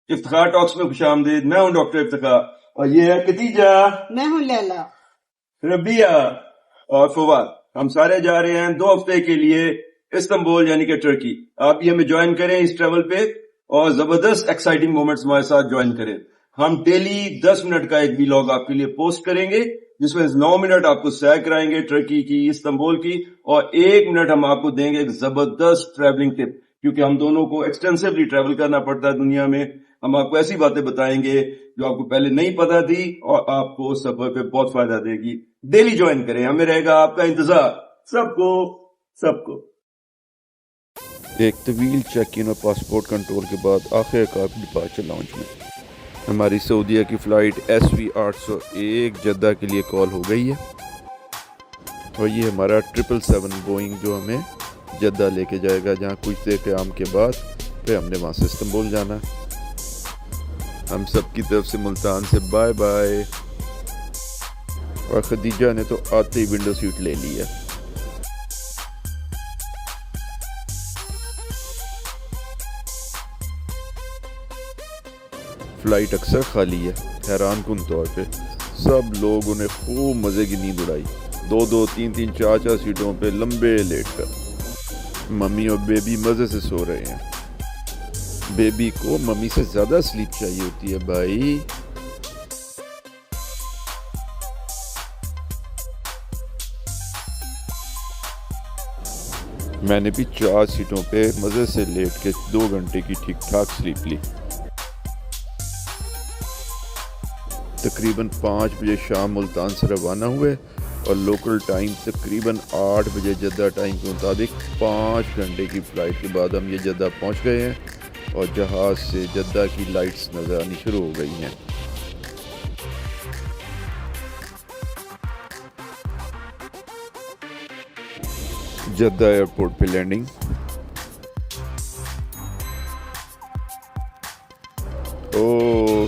Iftikhar talks में खुशामदीद। मैं हूं डॉक्टर इफ्तिखार और ये है खदीजा, मैं हूँ लैला, रबिया और फवाद। हम सारे जा रहे हैं 2 हफ्ते के लिए इस्तांबुल यानी कि टर्की। आप भी हमें ज्वाइन करें इस ट्रेवल पे और जबरदस्त एक्साइटिंग मोमेंट्स हमारे साथ ज्वाइन करें। हम डेली 10 मिनट का एक व्लॉग आपके लिए पोस्ट करेंगे जिसमें 9 मिनट आपको सैर कराएंगे टर्की की, इस्तांबुल की, और 1 मिनट हम आपको देंगे एक जबरदस्त ट्रैवलिंग टिप, क्योंकि हम दोनों को एक्सटेंसिवली ट्रैवल करना पड़ता है दुनिया में। हम आपको ऐसी बातें बताएंगे जो आपको पहले नहीं पता थी और आपको उस सफर पे बहुत फायदा देगी। डेली ज्वाइन करें, हमें रहेगा आपका इंतजार। सबको सबको एक तवील चेक इन और पासपोर्ट कंट्रोल के बाद आखिरकार डिपार्चर लाउंज में हमारी सऊदीया की फ़्लाइट SV 801 जद्दा के लिए कॉल हो गई है और ये हमारा 777 बोइंग जो हमें जद्दा लेके जाएगा, जहाँ कुछ देर क़याम के बाद फिर हमने वहाँ से इस्तांबुल जाना है। हम सब की तरफ से मुल्तान से बाय बाय। और खदीजा ने तो आते ही विंडो सीट ले ली है। फ्लाइट अक्सर खाली है। हैरान कुन तौर पे सब लोगों ने खूब मज़े की नींद उड़ाई। 2-2, 3-3, 4-4 सीटों पे लंबे लेट कर मम्मी और बेबी मज़े से सो रहे हैं। बेबी को मम्मी से ज़्यादा स्लीप चाहिए होती है भाई। मैंने भी 4 सीटों पे मज़े से लेट के 2 घंटे की ठीक ठाक स्लीप ली। तकरीबन 5 बजे शाम मुल्तान से रवाना हुए और लोकल टाइम तकरीबन 8 बजे जद्दा टाइम के मुताबिक 5 घंटे की फ़्लाइट के बाद हम ये जद्दा पहुंच गए हैं और जहाज़ से जद्दा की लाइट्स नज़र आनी शुरू हो गई हैं। जद्दा एयरपोर्ट पे लैंडिंग।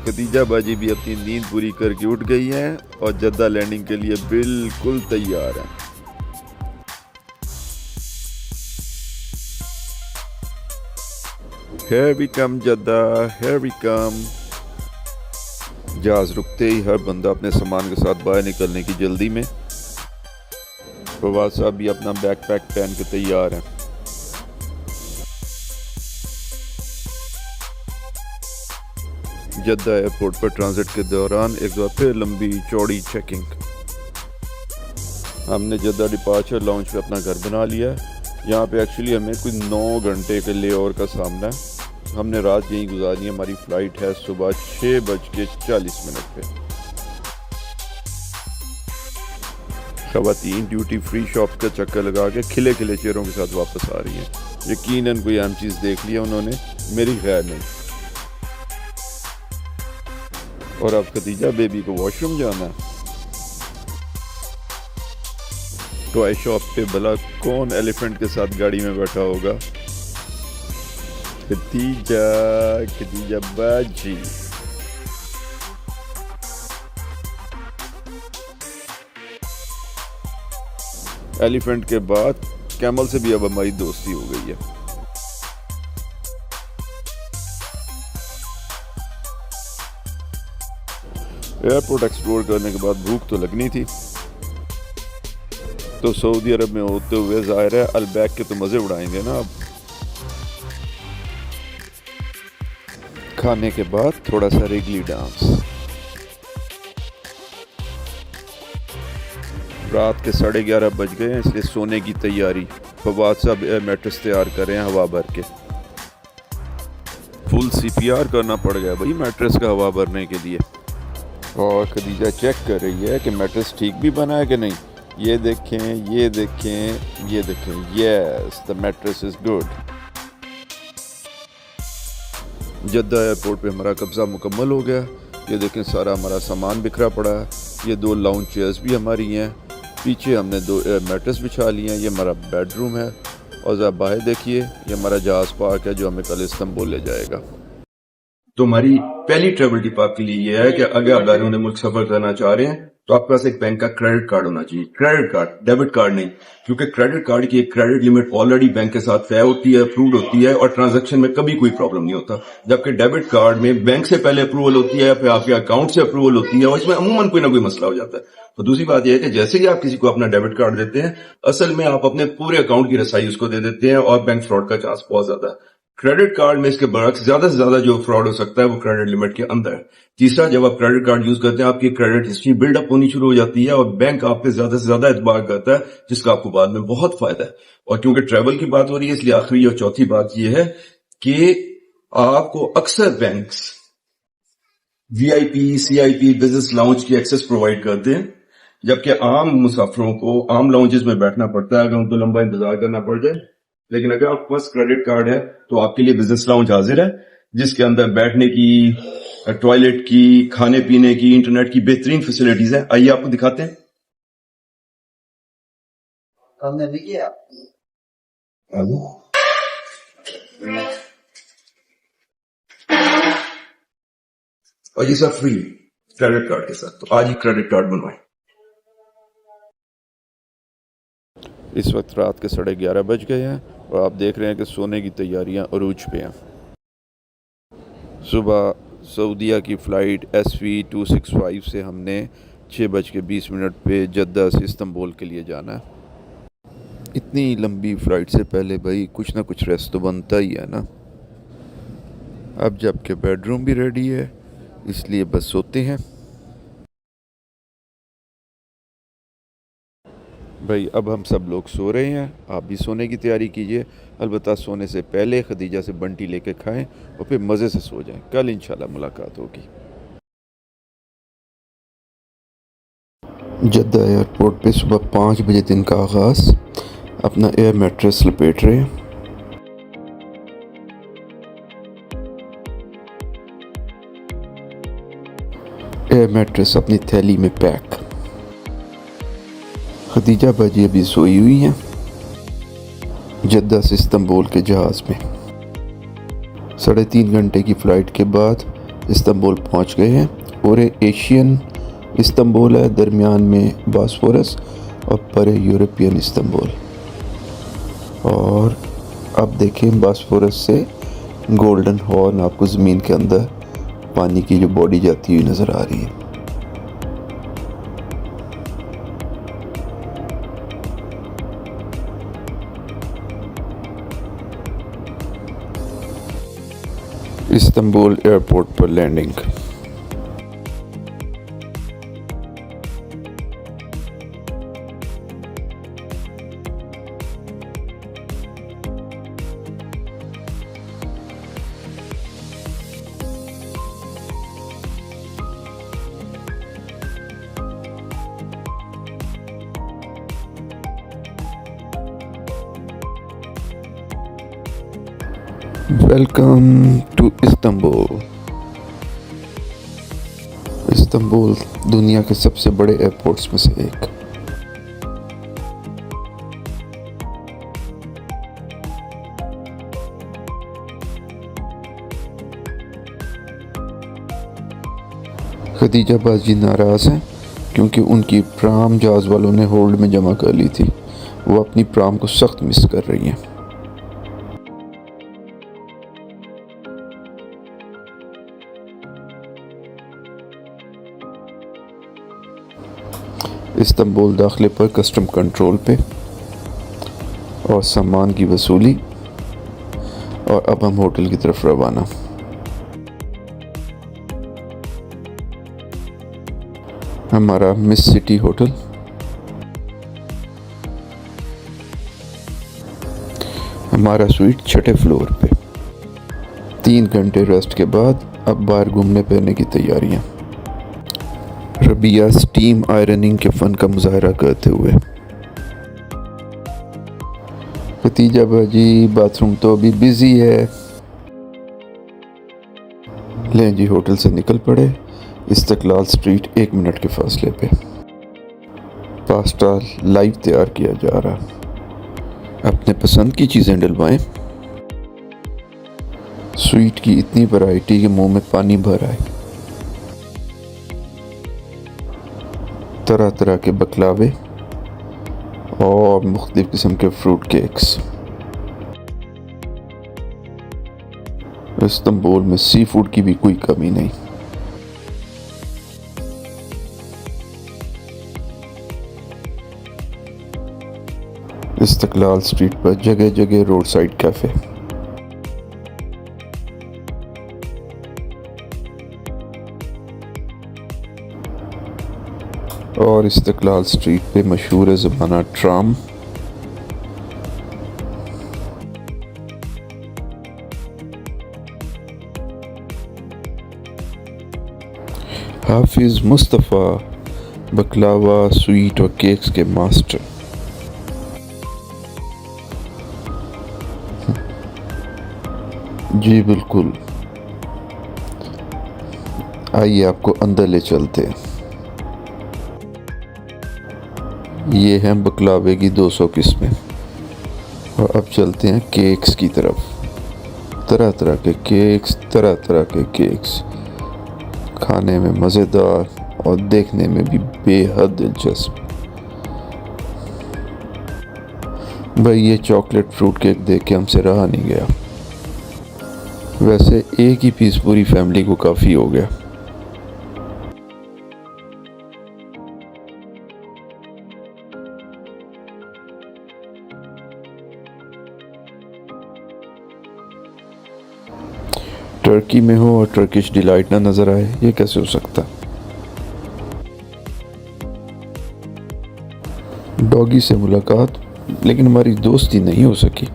खदीजा बाजी भी अपनी नींद पूरी करके उठ गई हैं और जद्दा लैंडिंग के लिए बिल्कुल तैयार हैं। Here we come Jeddah, here we come। जहाज रुकते ही हर बंदा अपने सामान के साथ बाहर निकलने की जल्दी में। फवाद साहब भी अपना बैकपैक पहन के तैयार हैं। जद्दा एयरपोर्ट पर ट्रांजिट के दौरान एक बार फिर लंबी चौड़ी चेकिंग। हमने जद्दा डिपार्चर लाउंज पे अपना घर बना लिया है। यहाँ पे एक्चुअली हमें कोई 9 घंटे के लेओवर का सामना है। हमने रात यहीं गुजारनी है। हमारी फ़्लाइट है सुबह 6:40 पे। ख़वातीन ड्यूटी फ्री शॉप का चक्कर लगा के खिले खिले चेहरों के साथ वापस आ रही हैं। यकीनन कोई अहम चीज़ देख लिया उन्होंने, मेरी खैर नहीं। और अब खदीजा बेबी को वॉशरूम जाना है। टॉय शॉप पे भला कौन एलिफेंट के साथ गाड़ी में बैठा होगा? खदीजा बाजी। एलिफेंट के बाद कैमल से भी अब हमारी दोस्ती हो गई है। एयरपोर्ट एक्सप्लोर करने के बाद भूख तो लगनी थी, तो सऊदी अरब में होते हुए जाहिर है अलबैक के तो मज़े उड़ाएंगे ना। अब खाने के बाद थोड़ा सा रेगली डांस। रात के 11:30 बज गए हैं, इसलिए सोने की तैयारी। फवाद साहब एयर मैट्रेस तैयार कर रहे हैं हवा भर के। फुल CPR करना पड़ गया भाई मैट्रेस का हवा भरने के लिए। और खदीजा चेक कर रही है कि मैट्रेस ठीक भी बना है कि नहीं। ये देखें, ये देखें, ये देखें। Yes, the mattress is good. Jeddah airport पे हमारा कब्ज़ा मुकम्मल हो गया। ये देखें सारा हमारा सामान बिखरा पड़ा है। ये 2 लाउंज चेयर्स भी हमारी हैं। पीछे हमने 2 मैट्रेस बिछा लिए हैं। ये हमारा बेडरूम है। और ज़रा बाहर देखिए, ये हमारा जहाज़ पार्क है जो हमें कल इस्तांबुल ले जाएगा। तो हमारी पहली ट्रैवल टिप आपके लिए ये है कि अगर आप बैरून मुल्क सफर करना चाह रहे हैं तो आपके पास एक बैंक का क्रेडिट कार्ड होना चाहिए। क्रेडिट कार्ड, डेबिट कार्ड नहीं, क्योंकि क्रेडिट कार्ड की एक क्रेडिट लिमिट ऑलरेडी बैंक के साथ तय होती है, अप्रूव्ड होती है और ट्रांजैक्शन में कभी कोई प्रॉब्लम नहीं होता। जबकि डेबिट कार्ड में बैंक से पहले अप्रूवल होती है, फिर आपके अकाउंट से अप्रूवल होती है और इसमें अमूमन कोई ना कोई मसला हो जाता है। तो दूसरी बात यह है कि जैसे ही आप किसी को अपना डेबिट कार्ड देते हैं, असल में आप अपने पूरे अकाउंट की रसाई उसको दे देते हैं और बैंक फ्रॉड का चांस बहुत ज्यादा है। क्रेडिट कार्ड में इसके बरक्स ज्यादा से ज्यादा जो फ्रॉड हो सकता है वो क्रेडिट लिमिट के अंदर है। तीसरा, जब आप क्रेडिट कार्ड यूज करते हैं आपकी क्रेडिट हिस्ट्री बिल्डअप होनी शुरू हो जाती है और बैंक आप पे ज्यादा से ज्यादा एतबार करता है, जिसका आपको बाद में बहुत फायदा है। और क्योंकि ट्रैवल की बात हो रही है, इसलिए आखिरी और चौथी बात यह है कि आपको अक्सर banks VIP, CIP, business lounge की एक्सेस प्रोवाइड करते हैं, जबकि आम मुसाफिरों को आम लाउंजेस में बैठना पड़ता है अगर उनको लंबा इंतजार करना पड़ जाए। लेकिन अगर आपके पास क्रेडिट कार्ड है तो आपके लिए बिजनेस लाउंज हाजिर है, जिसके अंदर बैठने की, टॉयलेट की, खाने पीने की, इंटरनेट की बेहतरीन फैसिलिटीज है। आइए आपको दिखाते हैं। हमने नहीं किया। और ये सब फ्री क्रेडिट कार्ड के साथ। तो आज ही क्रेडिट कार्ड बनवाएं। इस वक्त रात के 11:30 बज गए हैं और आप देख रहे हैं कि सोने की तैयारियां अरूज पे हैं। सुबह सऊदीया की फ़्लाइट SV265 से हमने 6:20 पे जद्दा से इस्तांबुल के लिए जाना है। इतनी लंबी फ़्लाइट से पहले भाई कुछ ना कुछ रेस्ट तो बनता ही है ना। अब जबकि बेडरूम भी रेडी है, इसलिए बस सोते हैं। भाई अब हम सब लोग सो रहे हैं, आप भी सोने की तैयारी कीजिए। अलबत्ता सोने से पहले खदीजा से बंटी लेके खाएं और फिर मज़े से सो जाएं। कल इंशाल्लाह मुलाकात होगी। जद्दा एयरपोर्ट पे सुबह 5 बजे दिन का आगाज़। अपना एयर मैट्रेस लपेट रहे हैं। एयर मैट्रेस अपनी थैली में पैक। खदीजा बाजी अभी सोई हुई हैं जद्दा से इस्तांबुल के जहाज़ में। 3.5 घंटे की फ़्लाइट के बाद इस्तांबुल पहुंच गए हैं और एशियन इस्तांबुल है, दरमियान में बॉस्फोरस और परे यूरोपियन इस्तांबुल। और अब देखें बॉस्फोरस से गोल्डन हॉर्न आपको ज़मीन के अंदर पानी की जो बॉडी जाती हुई नज़र आ रही है। इस्तांबुल एयरपोर्ट पर landing. Welcome to Istanbul. Istanbul दुनिया के सबसे बड़े एयरपोर्ट्स में से एक। खदीजा बाजी नाराज़ हैं क्योंकि उनकी प्राम जहाज़ वालों ने होल्ड में जमा कर ली थी। वो अपनी प्राम को सख्त मिस कर रही हैं। इस्तांबुल दाखिले पर कस्टम कंट्रोल पे और सामान की वसूली। और अब हम होटल की तरफ रवाना। हमारा मिस सिटी होटल। हमारा स्वीट 6ठे फ्लोर पे। 3 घंटे रेस्ट के बाद अब बाहर घूमने फिरने की तैयारियां। रबिया स्टीम आयरनिंग के फ़न का मुजाहरा करते हुए। खदीजा बाजी बाथरूम तो अभी बिजी है। लें जी होटल से निकल पड़े। इस्तकलाल स्ट्रीट 1 मिनट के फासले पे। पास्ता लाइव तैयार किया जा रहा। अपने पसंद की चीज़ें डलवाएं। स्वीट की इतनी वैरायटी के मुंह में पानी भर आए। तरह तरह के बकलावे और मुख्तलिफ़ किस्म के फ्रूट केक्स। इस्तांबुल में सी फूड की भी कोई कमी नहीं। इस्तकलाल स्ट्रीट पर जगह जगह रोड साइड कैफ़े। और इस्तकलाल स्ट्रीट पे मशहूर ज़माना ट्राम। हाफिज़ मुस्तफ़ा बकलावा स्वीट और केक्स के मास्टर। जी बिल्कुल, आइए आपको अंदर ले चलते हैं। ये हैं बकलावे की 200 किस्में और अब चलते हैं केक्स की तरफ। तरह तरह के केक्स, तरह तरह के केक्स, खाने में मज़ेदार और देखने में भी बेहद दिलचस्प। भाई ये चॉकलेट फ्रूट केक देख के हमसे रहा नहीं गया। वैसे एक ही पीस पूरी फैमिली को काफ़ी हो गया। टर्की में हो और टर्किश डिलाइट ना नज़र आए, ये कैसे हो सकता। डॉगी से मुलाकात, लेकिन हमारी दोस्ती नहीं हो सकी।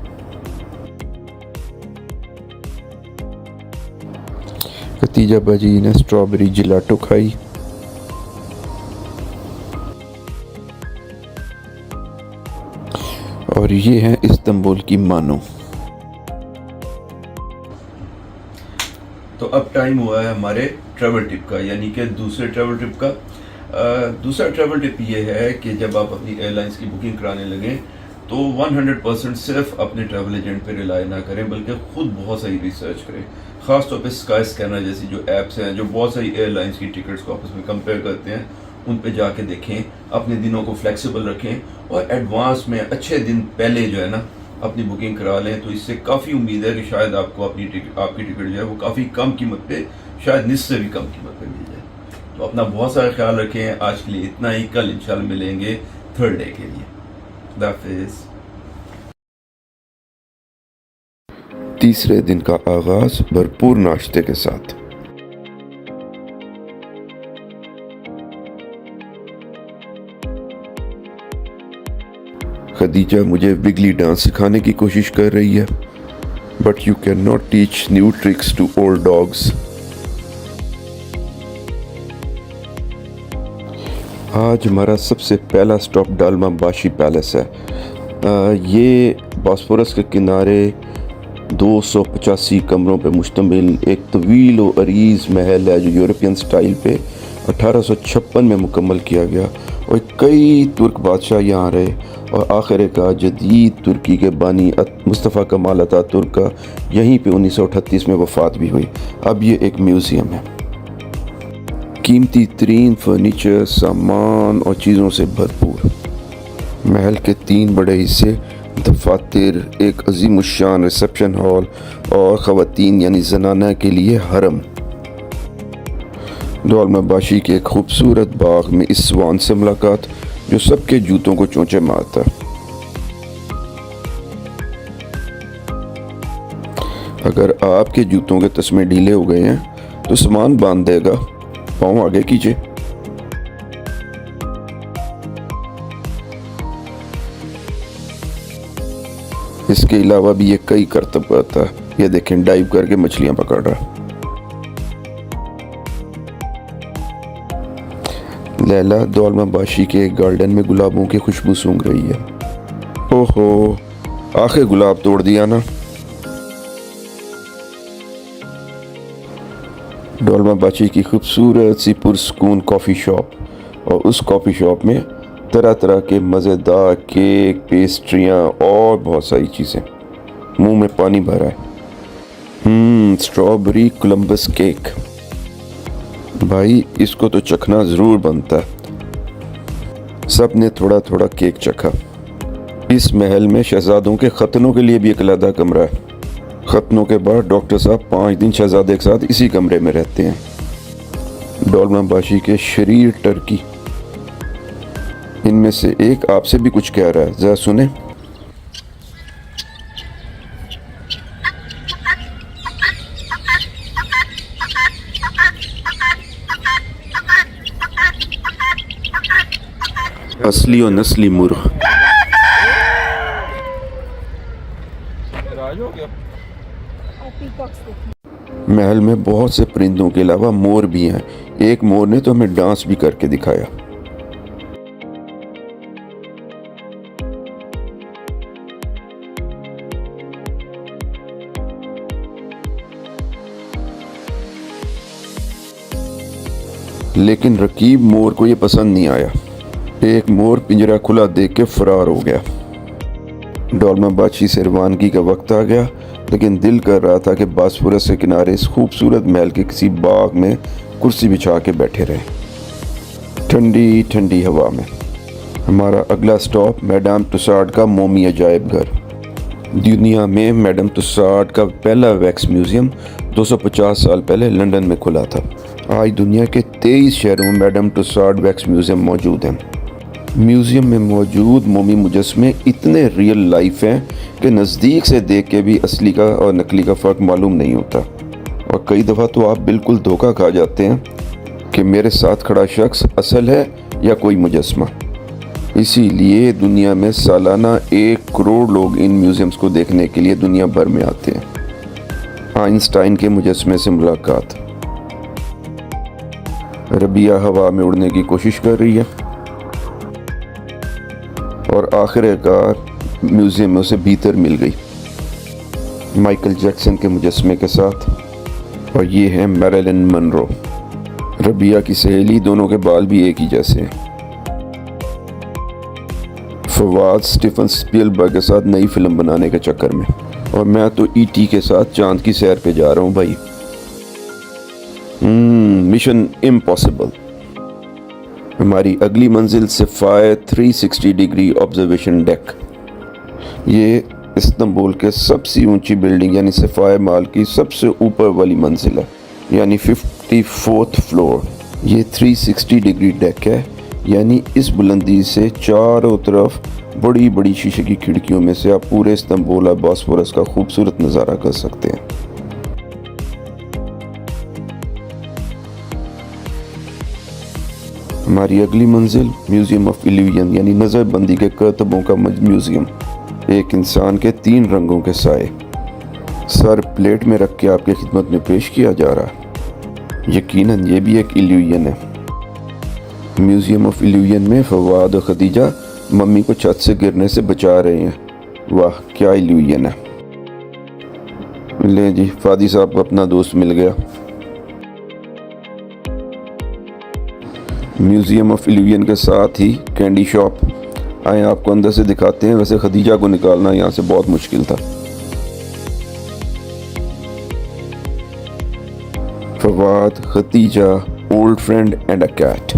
खतीजा बाजी ने स्ट्रॉबेरी जिलाटो खाई। और ये है इस्तांबुल की मानो। तो अब टाइम हुआ है हमारे ट्रैवल टिप का, यानी कि दूसरे ट्रैवल टिप का। दूसरा ट्रैवल टिप ये है कि जब आप अपनी एयरलाइंस की बुकिंग कराने लगें तो 100% सिर्फ अपने ट्रैवल एजेंट पे रिलाई ना करें, बल्कि खुद बहुत सारी रिसर्च करें। ख़ासतौर पे स्काई स्कैनर जैसी जो ऐप्स हैं, जो बहुत सारी एयरलाइंस की टिकट्स को आपस में कंपेयर करते हैं, उन पे जाके देखें, अपने दिनों को फ्लेक्सिबल रखें और एडवांस में अच्छे दिन पहले जो है ना अपनी बुकिंग करा लें। तो इससे काफ़ी उम्मीद है कि शायद आपको आपकी टिकट जो है वो काफ़ी कम कीमत पे, शायद निस्फ से भी कम कीमत पे मिल जाए। तो अपना बहुत सारा ख्याल रखें। आज के लिए इतना ही, कल इंशाल्लाह मिलेंगे थर्ड डे के लिए। खुदा हाफिज़। तीसरे दिन का आगाज भरपूर नाश्ते के साथ। खदीजा मुझे विगली डांस सिखाने की कोशिश कर रही है, but you can not teach new tricks to old dogs. आज हमारा सबसे पहला स्टॉप डालमा बाशी पैलेस है। ये बॉस्फोरस के किनारे 285 कमरों पर मुश्तमिल एक तवील और अरीज़ महल है जो यूरोपियन स्टाइल पे 1856 में मुकम्मल किया गया। और कई तुर्क बादशाह यहाँ रहे और आखिर का जदीद तुर्की के बानी मुस्तफ़ा कमाल अतातुर्क का यहीं पे 1938 में वफ़ात भी हुई। अब ये एक म्यूज़ियम है। कीमती तरीन फर्नीचर, सामान और चीज़ों से भरपूर। महल के 3 बड़े हिस्से, दफातर, एक अजीमुशान रिसेप्शन हॉल और ख़वातीन यानी ज़नाना के लिए हरम। डोलमाबाशी के एक खूबसूरत बाग में इस स्वान से मुलाकात जो सबके जूतों को चोंचे मारता। अगर आपके जूतों के तस्मे ढीले हो गए हैं तो सामान बांध देगा, पाँव आगे कीजिए। इसके अलावा भी ये कई करतब करता है। ये देखें, डाइव करके मछलियां पकड़ रहा। लैला दौलमाबाशी के गार्डन में गुलाबों की खुशबू सूंघ रही है। ओहो, आखिर गुलाब तोड़ दिया ना। डोलमाबाशी की खूबसूरत सी पुरसकून कॉफ़ी शॉप, और उस कॉफ़ी शॉप में तरह तरह के मज़ेदार केक, पेस्ट्रियाँ और बहुत सारी चीज़ें। मुंह में पानी भरा है। स्ट्रॉबेरी कोलंबस केक, भाई इसको तो चखना ज़रूर बनता है। सब ने थोड़ा थोड़ा केक चखा। इस महल में शहजादों के खतनों के लिए भी एक अलग कमरा है। खतनों के बाद डॉक्टर साहब 5 दिन शहजादे के साथ इसी कमरे में रहते हैं। डोलमाबाशी के शरीर टर्की, इनमें से एक आपसे भी कुछ कह रहा है, जरा सुने। असली और नस्ली मुर्ग। महल में बहुत से परिंदों के अलावा मोर भी हैं। एक मोर ने तो हमें डांस भी करके दिखाया। लेकिन रकीब मोर को ये पसंद नहीं आया। एक मोर पिंजरा खुला देख के फरार हो गया। डोलमाबाशी से रवानगी का वक्त आ गया, लेकिन दिल कर रहा था कि बॉस्फोरस के किनारे इस खूबसूरत महल के किसी बाग में कुर्सी बिछा के बैठे रहें, ठंडी ठंडी हवा में। हमारा अगला स्टॉप मैडम तुसाड का मोमी अजायब घर। दुनिया में मैडम तुसाड का पहला वैक्स म्यूजियम 250 साल पहले लंदन में खुला था। आज दुनिया के 23 शहरों में मैडम तुसाड वैक्स म्यूजियम मौजूद हैं। म्यूजियम में मौजूद मोमी मुजस्मे इतने रियल लाइफ हैं कि नज़दीक से देख के भी असली का और नकली का फ़र्क मालूम नहीं होता, और कई दफ़ा तो आप बिल्कुल धोखा खा जाते हैं कि मेरे साथ खड़ा शख्स असल है या कोई मुजस्मा। इसीलिए दुनिया में सालाना 1 करोड़ लोग इन म्यूजियम्स को देखने के लिए दुनिया भर में आते हैं। आइंस्टाइन के मुजस्मे से मुलाकात। रबिया हवा में उड़ने की कोशिश कर रही है और आखिरकार म्यूजियम में उसे भीतर मिल गई माइकल जैक्सन के मुजस्मे के साथ, और ये है मैरिलिन मनरो। रबिया की सहेली, दोनों के बाल भी एक ही जैसे हैं। फवाद स्टीफन स्पीलबर्ग के साथ नई फिल्म बनाने के चक्कर में, और मैं तो ईटी के साथ चांद की सैर पे जा रहा हूँ भाई। Mission impossible. हमारी अगली मंजिल सफ़ायर 360 डिग्री ऑब्जर्वेशन डेक। ये इस्तांबुल के सबसे ऊंची बिल्डिंग यानी सफ़ायर मॉल की सबसे ऊपर वाली मंजिल है, यानी 54th फ्लोर। ये 360 डिग्री डेक है, यानी इस बुलंदी से चारों तरफ बड़ी बड़ी शीशे की खिड़कियों में से आप पूरे इस्तांबुल और बॉस्फोरस का खूबसूरत नज़ारा कर सकते हैं। हमारी अगली मंजिल म्यूजियम ऑफ इल्यूजन यानी नज़रबंदी के करतबों का म्यूजियम। एक इंसान के 3 रंगों के साए, सर प्लेट में रख के आपकी खिदमत में पेश किया जा रहा है। यकीनन ये भी एक इल्यूजन है। म्यूजियम ऑफ इल्यूजन में फवाद और खदीजा मम्मी को छत से गिरने से बचा रहे हैं। वाह क्या इल्यूजन है। ले जी, फादी साहब को अपना दोस्त मिल गया। म्यूजियम ऑफ इल्यूजन के साथ ही कैंडी शॉप। आए आपको अंदर से दिखाते हैं। वैसे खदीजा को निकालना यहाँ से बहुत मुश्किल था। Fawad, Khadija, old friend and a cat.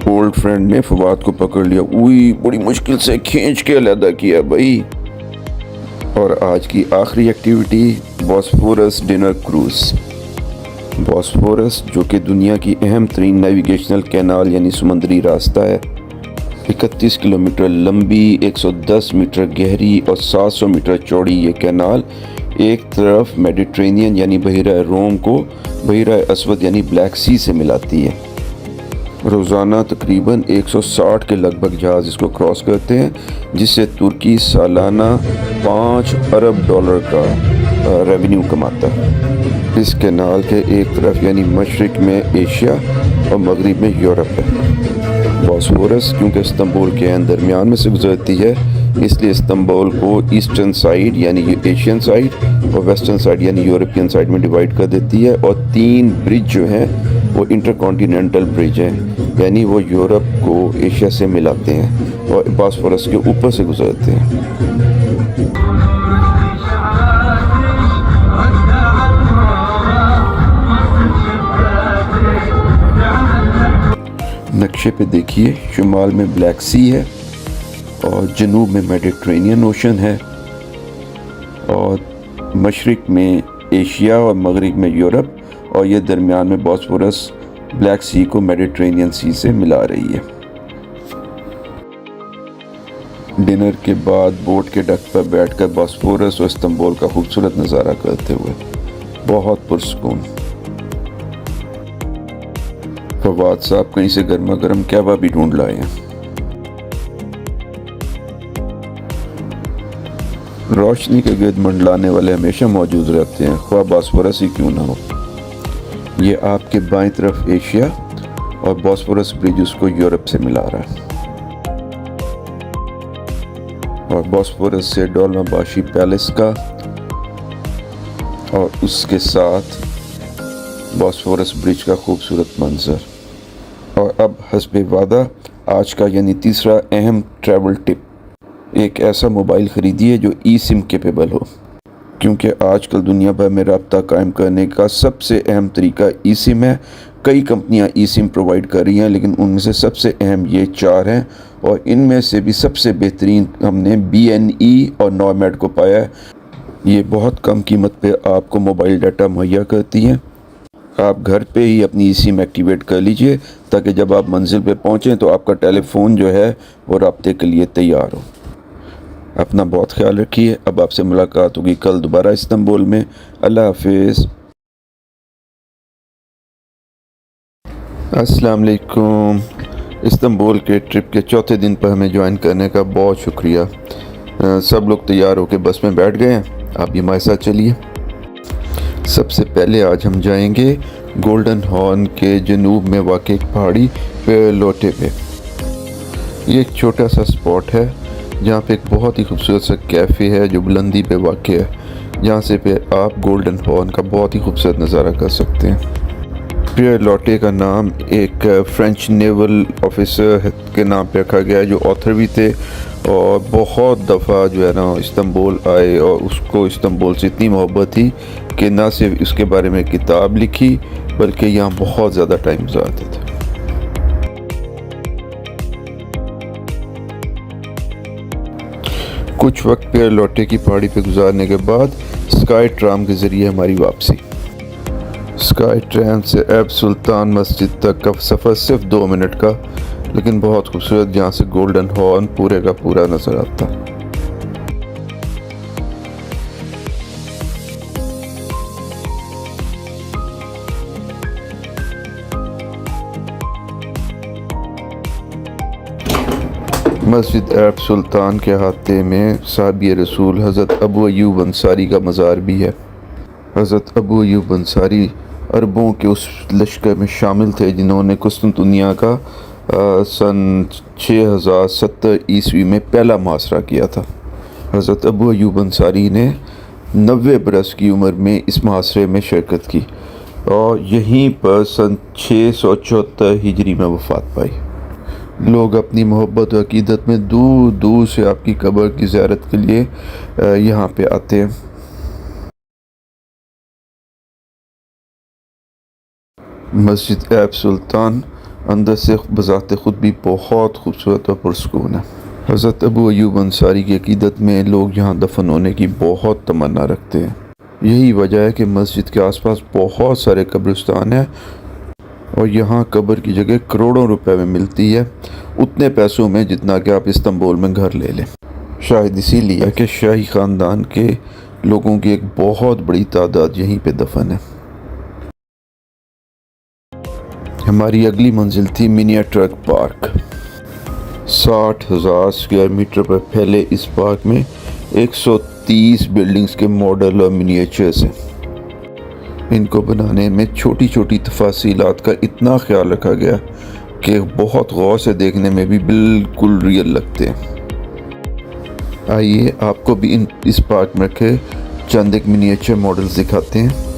Old friend ने फवाद को पकड़ लिया, उई बड़ी मुश्किल से खींच के अलग किया भाई। और आज की आखिरी activity Bosphorus dinner cruise. Bosphorus जो कि दुनिया की अहम तरीन नेविगेशनल कैनाल यानी समुद्री रास्ता है, 31 किलोमीटर लंबी, 110 मीटर गहरी और 700 मीटर चौड़ी ये कैनाल एक तरफ मेडिटेरेनियन यानी बहिरा रोम को बहिरा अस्वद यानी ब्लैक सी से मिलाती है। रोज़ाना तकरीबन 160 के लगभग जहाज़ इसको क्रॉस करते हैं, जिससे तुर्की सालाना $5 अरब का रेवेन्यू कमाता है। इस कैनाल के एक तरफ यानी मशरिक में एशिया और मगरिब में यूरोप है। बॉस्फोरस क्योंकि इस्तांबुल के दरमियान में से गुजरती है, इसलिए इस्तांबुल को ईस्टर्न साइड यानी एशियन साइड और वेस्टर्न साइड यानी यूरोपियन साइड में डिवाइड कर देती है। और 3 ब्रिज जो हैं वो इंटरकॉन्टिनेंटल ब्रिज हैं, यानी वो यूरोप को एशिया से मिलाते हैं और बॉस्फोरस के ऊपर से गुजरते हैं। नक्शे पे देखिए, शुमाल में ब्लैक सी है और जनूब में मेडिटेरेनियन ओशन है और मशरिक में एशिया और मगरिब में यूरोप, और ये दरमियान में बॉस्फोरस ब्लैक सी को मेडिटेरेनियन सी से मिला रही है। डिनर के बाद बोट के डक पर बैठकर बॉस्फोरस और इस्तांबुल का खूबसूरत नज़ारा करते हुए बहुत पुरसकून। फवाद साहब कहीं से गर्मा गर्म कहवा भी ढूंढ लाए हैं। रोशनी के गिर्द मंडलाने वाले हमेशा मौजूद रहते हैं, ख्वाह बॉस्फोरस ही क्यों ना हो। ये आपके बाईं तरफ एशिया और बॉस्फोरस ब्रिज उसको यूरोप से मिला रहा है, और बॉस्फोरस से डोलमाबाशी पैलेस का और उसके साथ बॉस्फोरस ब्रिज का खूबसूरत मंजर। और अब हस्बे वादा आज का यानी तीसरा अहम ट्रैवल टिप, एक ऐसा मोबाइल ख़रीदिए जो ई सिम केपेबल हो, क्योंकि आजकल दुनिया भर में रब्ता कायम करने का सबसे अहम तरीका ई सिम है। कई कंपनियां ई सिम प्रोवाइड कर रही हैं, लेकिन उनमें से सबसे अहम ये 4 हैं, और इनमें से भी सबसे बेहतरीन हमने BNE और नॉर्मेड को पाया है। ये बहुत कम कीमत पे आपको मोबाइल डाटा मुहैया करती हैं। आप घर पे ही अपनी ई सिम एक्टिवेट कर लीजिए, ताकि जब आप मंजिल पे पहुँचें तो आपका टेलीफोन जो है वो रब्ते के लिए तैयार हो। अपना बहुत ख्याल रखिए। अब आपसे मुलाकात होगी कल दोबारा इस्तांबुल में। अल्लाह हाफिज़। अस्सलाम वालेकुम। इस्तांबुल के ट्रिप के चौथे दिन पर हमें ज्वाइन करने का बहुत शुक्रिया। सब लोग तैयार होकर बस में बैठ गए हैं, आप भी हमारे साथ चलिए। सबसे पहले आज हम जाएंगे गोल्डन हॉर्न के जनूब में वाक़ पहाड़ी पेरलोटे पे। ये एक छोटा सा स्पॉट है जहाँ पे एक बहुत ही खूबसूरत सा कैफ़े है जो बुलंदी पे वाक़ है, जहाँ से पे आप गोल्डन हॉर्न का बहुत ही खूबसूरत नज़ारा कर सकते हैं। पेरलोटे का नाम एक फ्रेंच नेवल ऑफिसर के नाम पे रखा गया है, जो ऑथर भी थे और बहुत दफ़ा जो है ना इस्तांबुल आए, और उसको इस्तांबुल से इतनी मोहब्बत थी कि ना सिर्फ उसके बारे में किताब लिखी बल्कि यहाँ बहुत ज़्यादा टाइम गुजारते थे। कुछ वक्त पेरलोटे की पहाड़ी पे गुजारने के बाद स्काई ट्राम के ज़रिए हमारी वापसी। स्काई ट्राम से ऐब सुल्तान मस्जिद तक का सफ़र सिर्फ 2 मिनट का, लेकिन बहुत खूबसूरत, जहाँ से गोल्डन हॉर्न पूरे का पूरा नज़र आता। मस्जिद ऐब सुल्तान के अहाते में साहबी रसूल हज़रत अबू अयूब अंसारी का मज़ार भी है। हज़रत अबू अयूब अंसारी अरबों के उस लश्कर में शामिल थे जिन्होंने कुस्तुनतुनिया का सन 6070 ईस्वी में पहला मुहासरा किया था। हज़रत अबू अयूब अंसारी ने 90 बरस की उम्र में इस मुहासरे में शिरकत की और यहीं पर सन 674 हिजरी में वफ़ात पाई। लोग अपनी मोहब्बत और अक़ीदत में दूर दूर से आपकी कब्र की ज़ियारत के लिए यहाँ पे आते हैं। मस्जिद ऐब सुल्तान अंदर से बज़ाते ख़ुद भी बहुत खूबसूरत और पुरसकून है। हज़रत अबू अयूब अंसारी की अक़ीदत में लोग यहाँ दफन होने की बहुत तमन्ना रखते हैं। यही वजह है कि मस्जिद के आसपास बहुत सारे कब्रिस्तान हैं और यहाँ कब्र की जगह करोड़ों रुपए में मिलती है, उतने पैसों में जितना कि आप इस्तांबुल में घर ले लें। शायद इसीलिए कि शाही ख़ानदान के लोगों की एक बहुत बड़ी तादाद यहीं पे दफन है। हमारी अगली मंजिल थी Miniaturk park. 60,000 square metre पर फैले इस पार्क में 130 बिल्डिंग्स के मॉडल और मिनिएचर्स हैं। इनको बनाने में छोटी छोटी तफासीलात का इतना ख्याल रखा गया कि बहुत गौर से देखने में भी बिल्कुल रियल लगते हैं। आइए आपको भी इस पार्क में रखे चंद एक मिनिएचर मॉडल्स दिखाते हैं।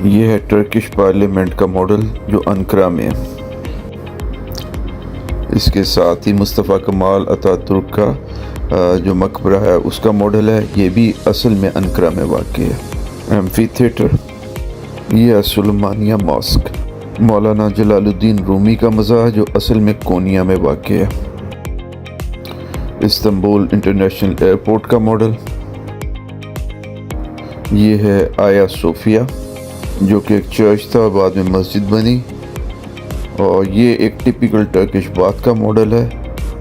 यह है टर्किश पार्लियामेंट का मॉडल जो अंकारा में है। इसके साथ ही मुस्तफ़ा कमाल अतातुर्क का जो मकबरा है उसका मॉडल है, ये भी असल में अंकारा में वाक़ है। एम्फी थिएटर, ये है सुलेमानिया मॉस्क, मौलाना जलालुद्दीन रूमी का मज़ार जो असल में कोनिया में वाक़ है। इस्तांबुल इंटरनेशनल एयरपोर्ट का मॉडल। ये है आया सोफिया जो कि एक चर्च था, बाद में मस्जिद बनी। और ये एक टिपिकल टर्किश बाथ का मॉडल है।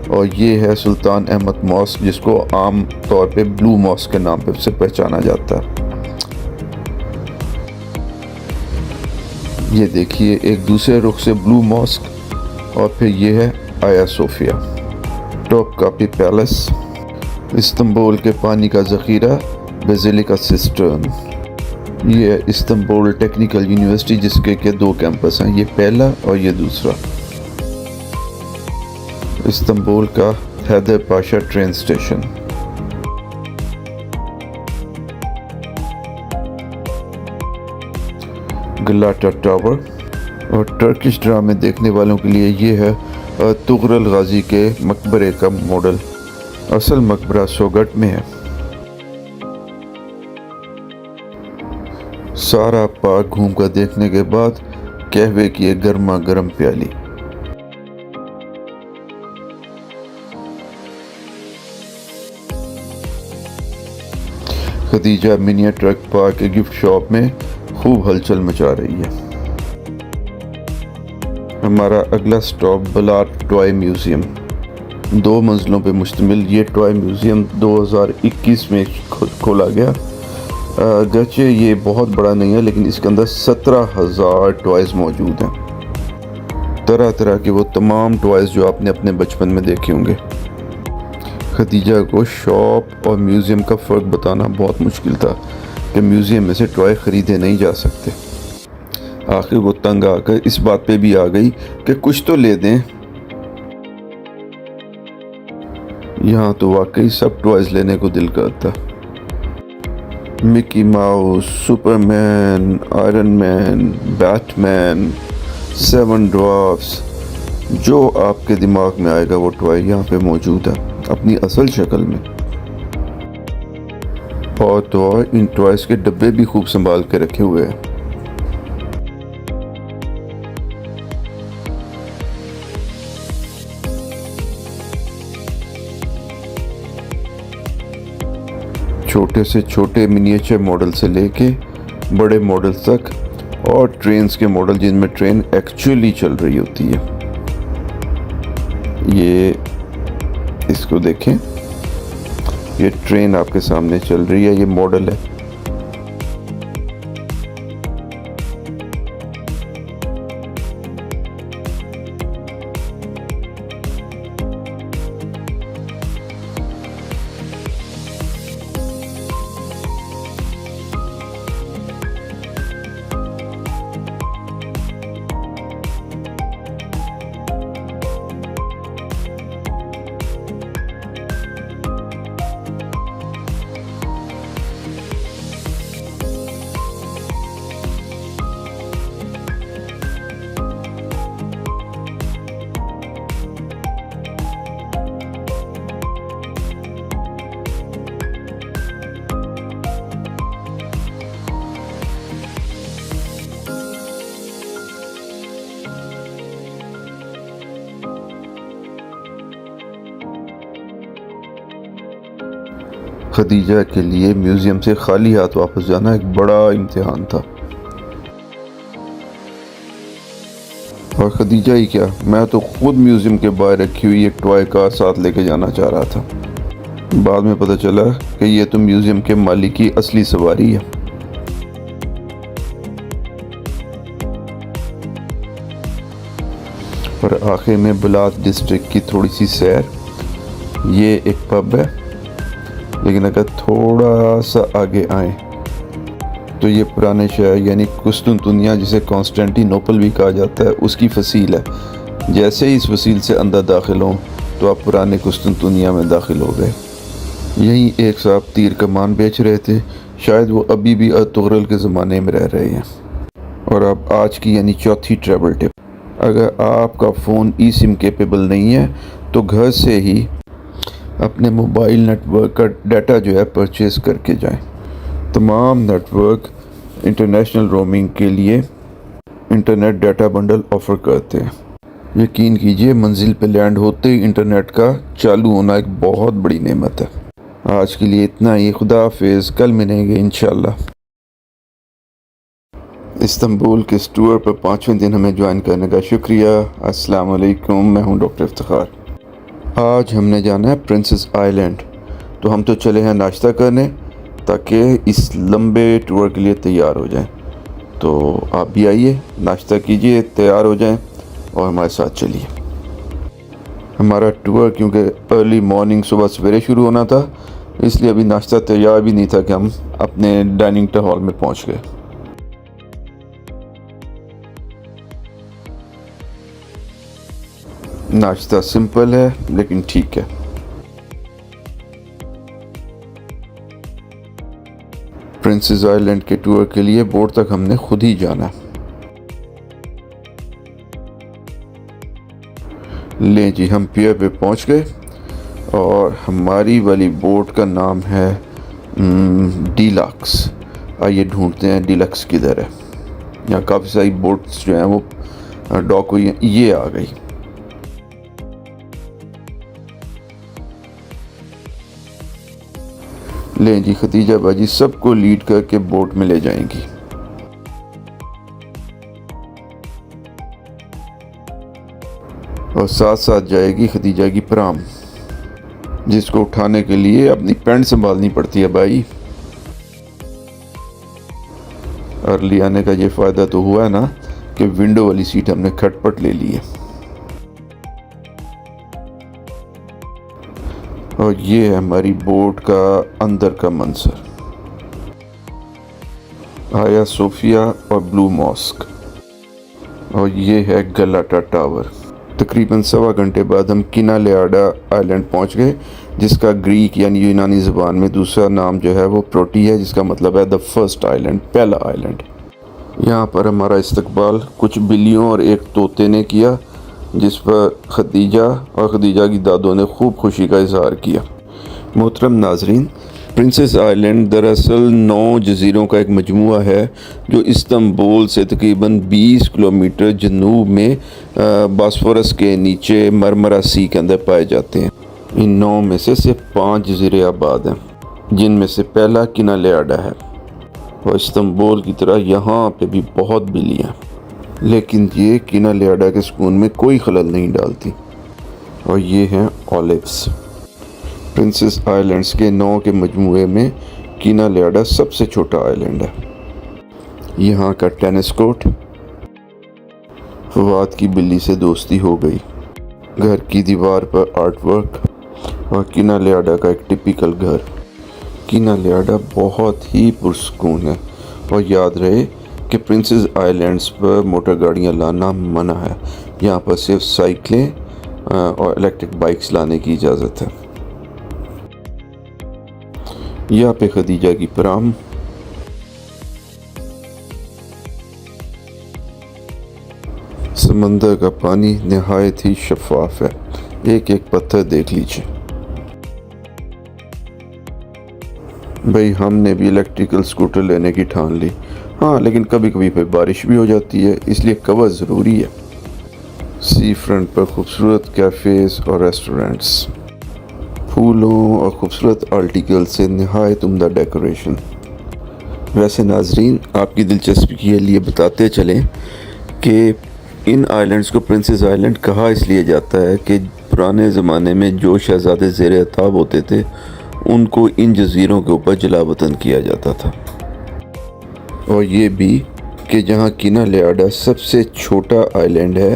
और ये है सुल्तान अहमद मॉस्क जिसको आम तौर पे ब्लू मॉस्क के नाम से पहचाना जाता है। ये देखिए एक दूसरे रुख से ब्लू मॉस्क। और फिर ये है आया Sophia. Topkapi palace. Istanbul के पानी का ज़ख़ीरा बेसिलिका सिस्टर्न। ये है इस्तांबुल टेक्निकल यूनिवर्सिटी जिसके के 2 कैंपस हैं, ये पहला और ये दूसरा। इस्तांबुल का Haydarpasa train station. Galata tower. और टर्किश ड्रामे देखने वालों के लिए ये है तुगरल गाजी के मकबरे का मॉडल। असल मकबरा सोगट में है। सारा पार्क घूम कर देखने के बाद कहवे की एक गर्मा गर्म प्याली। खदीजा मिनिया ट्रक पार्क के गिफ्ट शॉप में खूब हलचल मचा रही है। हमारा अगला स्टॉप बलाट टॉय म्यूज़ियम। 2 मंजिलों पे मुश्तमिल ये टॉय म्यूज़ियम 2021 में खोला गया। अगरचे ये बहुत बड़ा नहीं है लेकिन इसके अंदर 17,000 टॉयज़ मौजूद हैं। तरह तरह के वो तमाम टॉयज़ जो आपने अपने बचपन में देखे होंगे। खदीजा को शॉप और म्यूज़ियम का फ़र्क बताना बहुत मुश्किल था कि म्यूज़ियम में से टॉय ख़रीदे नहीं जा सकते। आखिर वो तंग आकर इस बात पे भी आ गई कि कुछ तो ले दें। यहाँ तो वाकई सब टॉयज़ लेने को दिल करता। Mickey mouse, Superman, iron man, Batman, 7 dwarfs, जो आपके दिमाग में आएगा वो टॉय यहाँ पे मौजूद है अपनी असल शक्ल में। और तो और इन टॉयज़ के डब्बे भी खूब संभाल के रखे हुए हैं। छोटे से छोटे मिनिएचर मॉडल से लेके बड़े मॉडल तक, और ट्रेन्स के मॉडल जिनमें ट्रेन एक्चुअली चल रही होती है। ये इसको देखें, ये ट्रेन आपके सामने चल रही है, ये मॉडल है। खदीजा के लिए म्यूज़ियम से खाली हाथ वापस जाना एक बड़ा इम्तिहान था। और खदीजा ही क्या, मैं तो खुद म्यूज़ियम के बाहर रखी हुई एक टॉय कार साथ लेके जाना चाह रहा था। बाद में पता चला कि ये तो म्यूज़ियम के मालिक की असली सवारी है। और आखिर में बलात डिस्ट्रिक्ट की थोड़ी सी सैर। ये एक पब है, लेकिन अगर थोड़ा सा आगे आए तो ये पुराने शहर यानी कुस्तुनतुनिया, जिसे कॉन्स्टेंटिनोपल भी कहा जाता है, उसकी फसील है। जैसे ही इस फसील से अंदर दाखिल हों तो आप पुराने कुस्तुनतुनिया में दाखिल हो गए। यहीं एक साहब तीर कमान बेच रहे थे, शायद वो अभी भी तुगरल के ज़माने में रह रहे हैं। और अब आज की यानी चौथी ट्रैवल टिप, अगर आपका फ़ोन ई सिम केपेबल नहीं है तो घर से ही अपने मोबाइल नेटवर्क का डाटा जो है परचेज़ करके जाएं। तमाम नेटवर्क इंटरनेशनल रोमिंग के लिए इंटरनेट डाटा बंडल ऑफ़र करते हैं। यकीन कीजिए मंजिल पे लैंड होते ही इंटरनेट का चालू होना एक बहुत बड़ी नेमत है। आज के लिए इतना ही। खुदा हाफिज़, कल मिलेंगे इंशाल्लाह। इस्तांबुल के इस टूर पर 5वें दिन हमें ज्वाइन करने का शुक्रिया। अस्सलाम वालेकुम, मैं हूं डॉक्टर इफ्तिखार। आज हमने जाना है प्रिंसेस आइलैंड, तो हम तो चले हैं नाश्ता करने ताकि इस लंबे टूर के लिए तैयार हो जाएं। तो आप भी आइए, नाश्ता कीजिए, तैयार हो जाएं और हमारे साथ चलिए। हमारा टूर क्योंकि अर्ली मॉर्निंग सुबह सवेरे शुरू होना था, इसलिए अभी नाश्ता तैयार भी नहीं था कि हम अपने डाइनिंग हॉल में पहुंच गए। नाश्ता सिंपल है लेकिन ठीक है। प्रिंसेस आइलैंड के टूर के लिए बोट तक हमने खुद ही जाना है। ले जी, हम पियर पे पहुंच गए और हमारी वाली बोट का नाम है डीलक्स। आइए ढूंढते हैं डीलक्स किधर है। यहाँ काफ़ी सारी बोट्स जो हैं वो डॉक हुई हैं। ये आ गई। ले जी, खदीजा बाजी सबको लीड करके बोट में ले जाएंगी। और साथ साथ जाएगी खदीजा की प्राम, जिसको उठाने के लिए अपनी पैंट संभालनी पड़ती है भाई। अर्ली आने का ये फ़ायदा तो हुआ है ना कि विंडो वाली सीट हमने खटपट ले ली है। और ये है हमारी बोट का अंदर का मंजर। आया सोफिया और ब्लू मॉस्क, और ये है गलाटा टावर। तकरीबन 1.25 घंटे बाद हम किनालेआडा आइलैंड पहुंच गए, जिसका ग्रीक यानी यूनानी ज़बान में दूसरा नाम जो है वो प्रोटी है, जिसका मतलब है द फर्स्ट आइलैंड, पहला आइलैंड। यहाँ पर हमारा इस्तकबाल कुछ बिल्लियों और एक तोते ने किया, जिस पर खदीजा और खदीजा की दादों ने खूब खुशी का इजहार किया। मोहतरम नाजरीन, प्रिंसेस आइलैंड दरअसल 9 जज़ीरों का एक मजमूआ है जो इस्तांबुल से तकरीबन 20 किलोमीटर जनूब में बॉस्फोरस के नीचे मरमरा सी के अंदर पाए जाते हैं। इन 9 में से सिर्फ 5 जज़ीरे आबाद हैं, जिनमें से पहला किनालेआडा है। और इस्तांबुल की तरह यहाँ पे भी बहुत बिल्लियाँ, लेकिन ये किनालेआडा के सुकून में कोई खलल नहीं डालती। और ये हैं ऑलिव्स। प्रिंसेस आइलैंड्स के 9 के मजमूए में किनालेआडा सबसे छोटा आइलैंड है। यहाँ का टेनिस कोर्ट, फवाद की बिल्ली से दोस्ती हो गई, घर की दीवार पर आर्ट वर्क, और किनालेआडा का एक टिपिकल घर। किनालेआडा बहुत ही पुरसकून है। और याद रहे कि प्रिंसेस आइलैंड्स पर मोटर गाड़ियाँ लाना मना है। यहाँ पर सिर्फ साइकिलें और इलेक्ट्रिक बाइक्स लाने की इजाज़त है। यहाँ पे खदीजा की प्राम, समंदर का पानी नहायत ही शफाफ है। एक एक पत्थर देख लीजिए। भाई हमने भी इलेक्ट्रिकल स्कूटर लेने की ठान ली। हाँ, लेकिन कभी कभी फिर बारिश भी हो जाती है, इसलिए कवर ज़रूरी है। सी फ्रंट पर खूबसूरत कैफ़ेज़ और रेस्टोरेंट्स, फूलों और खूबसूरत आर्टिकल से नहायत उम्दा डेकोरेशन। वैसे नाजरीन, आपकी दिलचस्पी के लिए बताते चलें कि इन आइलैंड्स को प्रिंसेस आइलैंड कहा इसलिए जाता है कि पुराने ज़माने में जो शहज़ादे ज़ेरे अताब होते थे, उनको इन जज़ीरों के ऊपर जलावतन किया जाता था। और ये भी कि जहाँ किनालेआडा सबसे छोटा आइलैंड है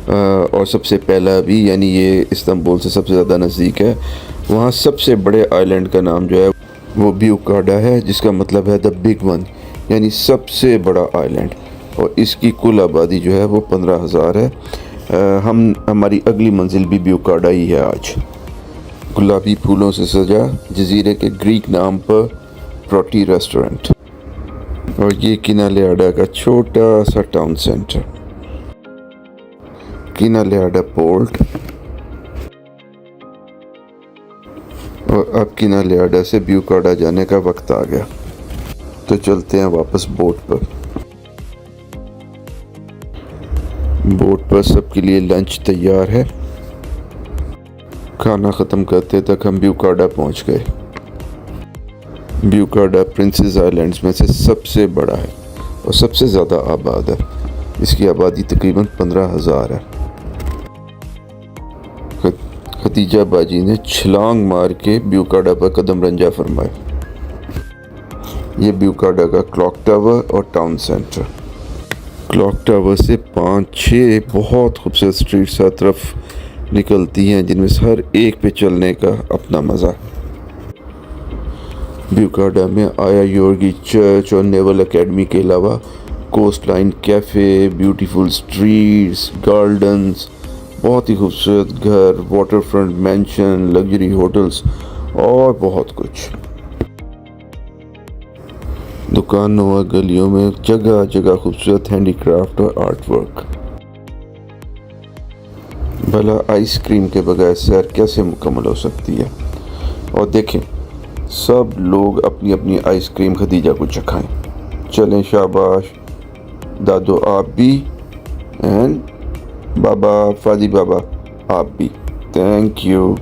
और सबसे पहला भी, यानी ये इस्तांबुल से सबसे ज़्यादा नज़दीक है, वहाँ सबसे बड़े आइलैंड का नाम जो है वो ब्यूकाडा है, जिसका मतलब है द बिग वन, यानी सबसे बड़ा आइलैंड। और इसकी कुल आबादी जो है वो 15,000 है। हमारी अगली मंजिल भी ब्यूकाडा ही है। आज गुलाबी फूलों से सजा जजीरे के ग्रीक नाम पर प्रोटी रेस्टोरेंट, और ये किनालेआडा का छोटा सा टाउन सेंटर, किनालेआडा पोर्ट। और अब किनालेआडा से ब्यूकाडा जाने का वक्त आ गया। तो चलते हैं वापस बोट पर। बोट पर सबके लिए लंच तैयार है। खाना ख़त्म करते तक हम ब्यूकाडा पहुंच गए। ब्यूकाडा प्रिंसेस आइलैंड्स में से सबसे बड़ा है और सबसे ज़्यादा आबाद है। इसकी आबादी तकरीबन 15,000 है। खतीजा बाजी ने छलांग मार के ब्यूकाडा पर कदम रंजा फरमाए। ये ब्यूकाडा का क्लॉक टावर और टाउन सेंटर। क्लॉक टावर से 5-6 बहुत खूबसूरत स्ट्रीट्स हर तरफ निकलती हैं, जिनमें से हर एक पे चलने का अपना मज़ा। ब्यूकाडा में आया योर्गी चर्च और नेवल एकेडमी के अलावा coast line cafe, beautiful streets, gardens, बहुत ही खूबसूरत घर, water front mansion, luxury hotels और बहुत कुछ। दुकानों और गलियों में जगह जगह खूबसूरत हैंडीक्राफ्ट और आर्ट वर्क। भला आइसक्रीम के बगैर सैर कैसे मुकम्मल हो सकती है। और देखें, सब लोग अपनी अपनी आइसक्रीम खदीजा को चखाएं। चलें, शाबाश। दादो आप भी, एंड बाबा फादी बाबा आप भी। Thank you.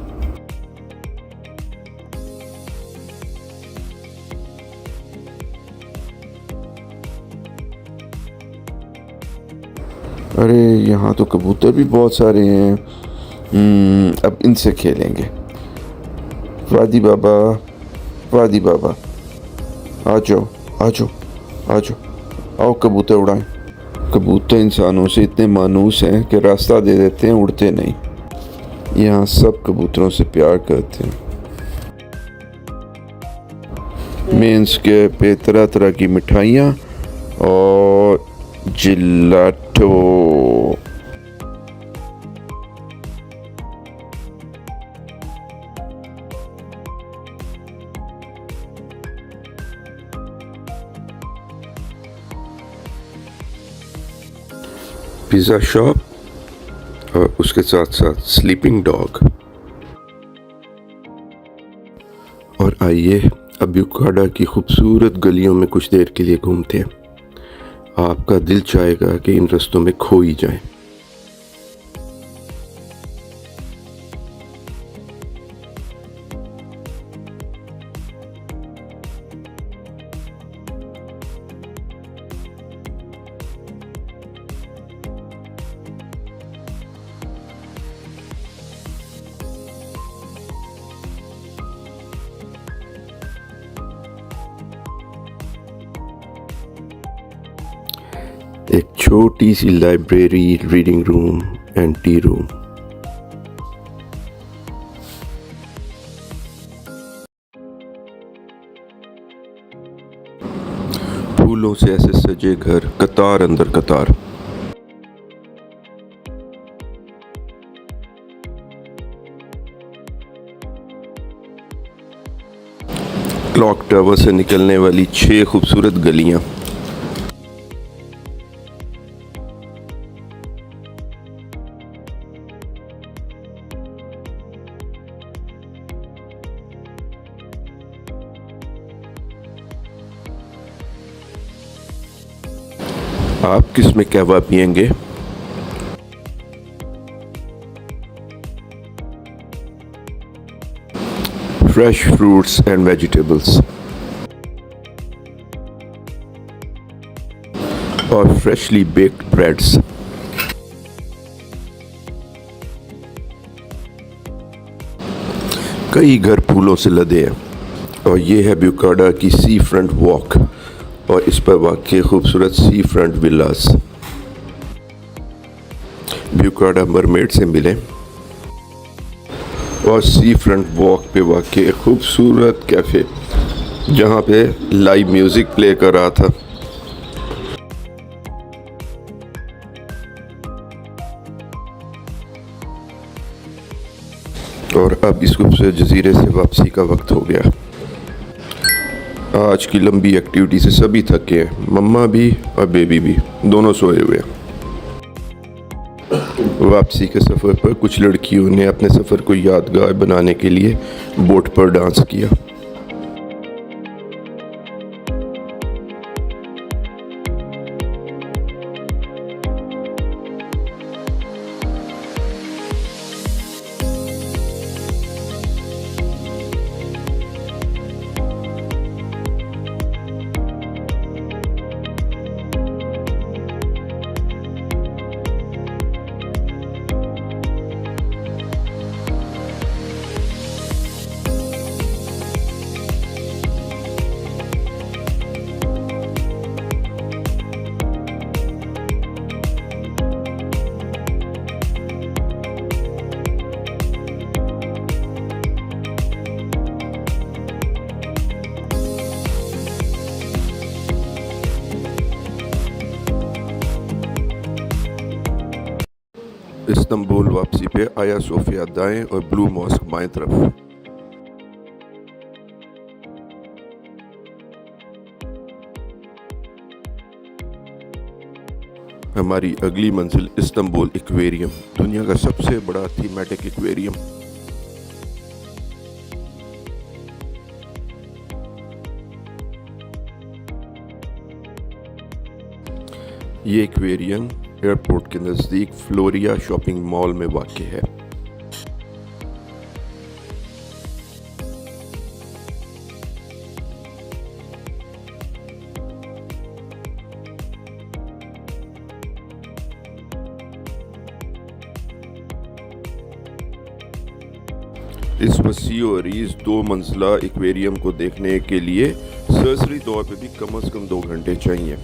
अरे यहाँ तो कबूतर भी बहुत सारे हैं। अब इनसे खेलेंगे। वादी बाबा, वादी बाबा, आ जाओ आ जाओ आ जाओ, आओ कबूतर उड़ाएं। कबूतर इंसानों से इतने मानूस हैं कि रास्ता दे देते हैं, उड़ते नहीं। यहाँ सब कबूतरों से प्यार करते हैं। मेन स्क्वायर पे तरह तरह की मिठाइयाँ और जिलाटो। पिज़्ज़ा शॉप और उसके साथ साथ स्लीपिंग डॉग। और आइए अब ब्यूकाडा की खूबसूरत गलियों में कुछ देर के लिए घूमते हैं। आपका दिल चाहेगा कि इन रास्तों में खो ही जाएं। एक छोटी सी library, reading room and tea room. फूलों से ऐसे सजे घर, कतार अंदर कतार। क्लॉक टावर से निकलने वाली 6 खूबसूरत गलियां। आप किस में कहवा पिएंगे? फ्रेश फ्रूट्स एंड वेजिटेबल्स और फ्रेशली बेक्ड ब्रेड्स। कई घर फूलों से लदे हैं। और ये है ब्यूकाडा की सी फ्रंट वॉक और इस पर वाक़ई खूबसूरत सी फ्रंट विलास। ब्यूकाडा मरमेड से मिले और सी फ्रंट वॉक पे वाक़ई खूबसूरत कैफ़े जहाँ पे लाइव म्यूज़िक प्ले कर रहा था। और अब इस खूबसूरत जजीरे से वापसी का वक्त हो गया। आज की लंबी एक्टिविटी से सभी थके हैं, मम्मा भी और बेबी भी, दोनों सोए हुए हैं। वापसी के सफ़र पर कुछ लड़कियों ने अपने सफ़र को यादगार बनाने के लिए बोट पर डांस किया। इस्तांबुल वापसी पे आया सोफिया दाएं और ब्लू मॉस्क बाएं तरफ। हमारी अगली मंजिल इस्तांबुल एक्वेरियम, दुनिया का सबसे बड़ा थीमेटिक एक्वेरियम। ये एक्वेरियम एयरपोर्ट के नज़दीक फ्लोरिया शॉपिंग मॉल में वाक़ है। इस वसी और अरीज़ 2 मंजिला एक्वेरियम को देखने के लिए सरसरी तौर पे भी कम से कम 2 घंटे चाहिए।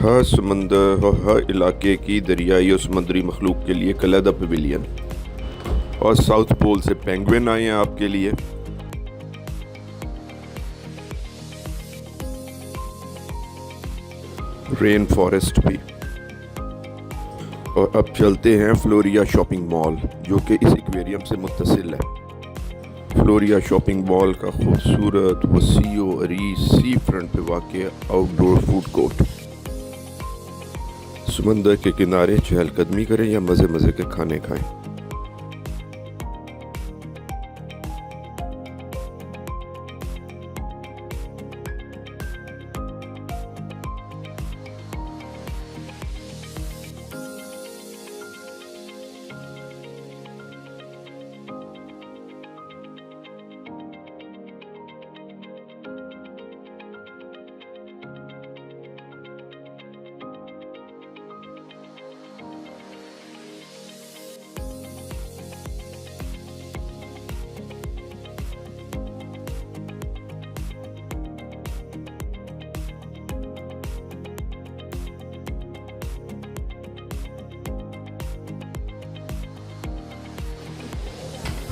हर समंदर और हर इलाके की दरियाई और समुद्री मखलूक के लिए कलदा पवेलियन, और साउथ पोल से पेंगुइन आए हैं आपके लिए। रेन फॉरेस्ट भी। और अब चलते हैं फ्लोरिया शॉपिंग मॉल, जो कि इस एक्वेरियम से मुत्तसिल है। फ्लोरिया शॉपिंग मॉल का खूबसूरत वसी और अरीज़ सी फ्रंट पे वाक़ आउटडोर फूड कोर्ट। समंदर के किनारे चहलकदमी करें या मज़े मज़े के खाने खाएं।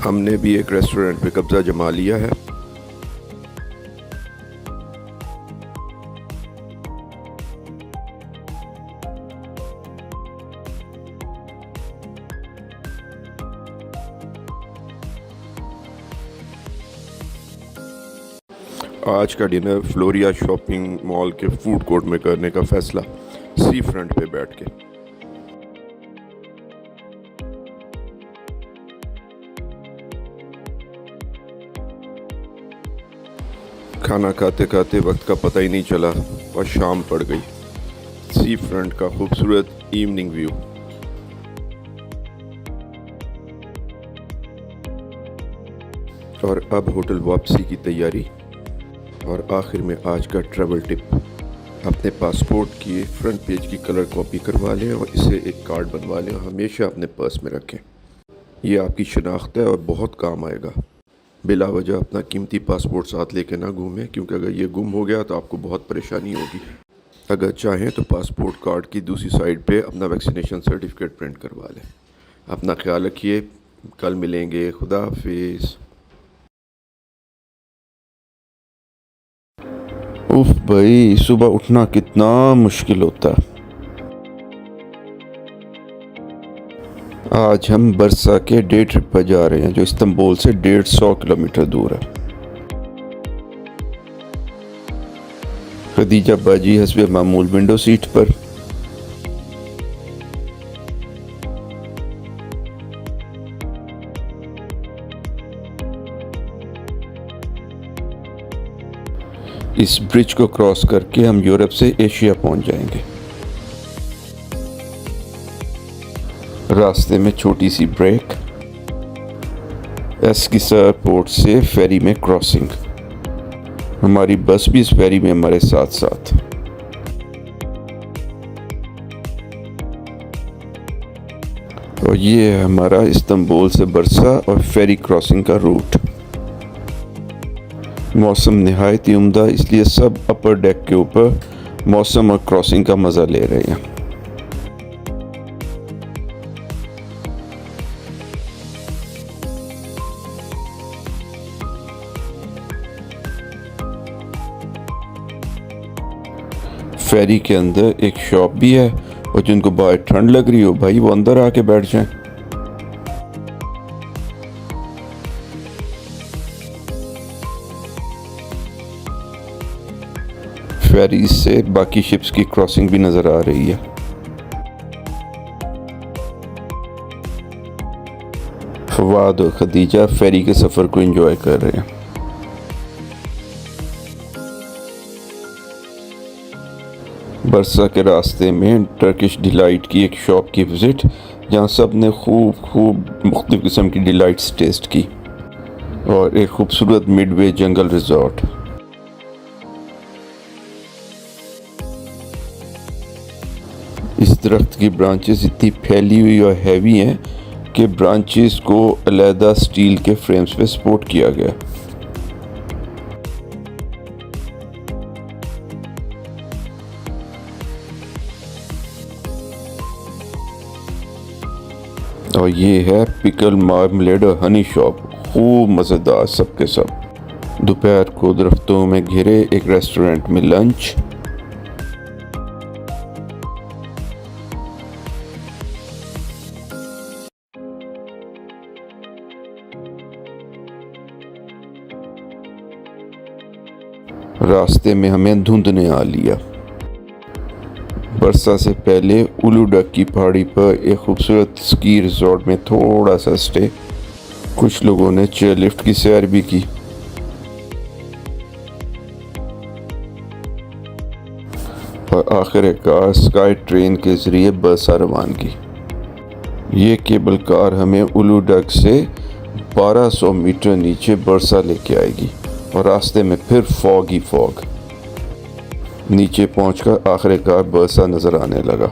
हमने भी एक रेस्टोरेंट पे कब्जा जमा लिया है। आज का डिनर फ्लोरिया शॉपिंग मॉल के फूड कोर्ट में करने का फैसला, सी फ्रंट पे बैठ के। खाना खाते खाते वक्त का पता ही नहीं चला और शाम पड़ गई। सी फ्रंट का खूबसूरत इवनिंग व्यू। और अब होटल वापसी की तैयारी। और आखिर में आज का ट्रैवल टिप, अपने पासपोर्ट की फ्रंट पेज की कलर कॉपी करवा लें और इसे एक कार्ड बनवा लें और हमेशा अपने पर्स में रखें। ये आपकी शनाख्त है और बहुत काम आएगा। बिला वजह अपना कीमती पासपोर्ट साथ लेके ना घूमें, क्योंकि अगर ये गुम हो गया तो आपको बहुत परेशानी होगी। अगर चाहें तो पासपोर्ट कार्ड की दूसरी साइड पे अपना वैक्सीनेशन सर्टिफिकेट प्रिंट करवा लें। अपना ख्याल रखिए, कल मिलेंगे। खुदा हाफिज़। उफ भाई, सुबह उठना कितना मुश्किल होता है। आज हम बरसा के डे ट्रिप पर जा रहे हैं, जो इस्तांबुल से 150 किलोमीटर दूर है। खदीजा बाजी हस्बे मामूल विंडो सीट पर। इस ब्रिज को क्रॉस करके हम यूरोप से एशिया पहुंच जाएंगे। रास्ते में छोटी सी ब्रेक, एस्किसर पोर्ट से फेरी में क्रॉसिंग। हमारी बस भी इस फेरी में हमारे साथ साथ। और ये है हमारा इस्तांबुल से बरसा और फेरी क्रॉसिंग का रूट। मौसम नहायत ही उम्दा, इसलिए सब अपर डेक के ऊपर मौसम और क्रॉसिंग का मज़ा ले रहे हैं। फेरी के अंदर एक शॉप भी है और जिनको बाहर ठंड लग रही हो भाई वो अंदर आके बैठ जाएं। फेरी से बाकी शिप्स की क्रॉसिंग भी नजर आ रही है। फवाद और खदीजा फेरी के सफर को एंजॉय कर रहे हैं। बरसा के रास्ते में टर्किश डिलाइट की एक शॉप की विजिट, जहाँ सब ने खूब मुख्तलिफ किस्म की डिलाइट्स टेस्ट की, और एक खूबसूरत मिडवे जंगल रिजॉर्ट। इस दरख्त की ब्रांचेस इतनी फैली हुई और हैवी हैं कि ब्रांचेस को अलहदा स्टील के फ्रेम्स पे सपोर्ट किया गया। और ये है पिकल मार्मलेड और हनी शॉप, खूब मज़ेदार सबके सब। दोपहर को दरख्तों में घिरे एक रेस्टोरेंट में लंच। रास्ते में हमें धुंध ने आ लिया। बरसा से पहले उलूडक की पहाड़ी पर एक खूबसूरत स्की रिजॉर्ट में थोड़ा सा स्टे। कुछ लोगों ने चेयर लिफ्ट की सैर भी की। और आखिरकार स्काई ट्रेन के जरिए बरसा रवानगी। ये केबल कार हमें उलूडक से 1200 मीटर नीचे बरसा लेके आएगी, और रास्ते में फिर फॉग ही फॉग। नीचे पहुंचकर आखिरकार बरसा नजर आने लगा,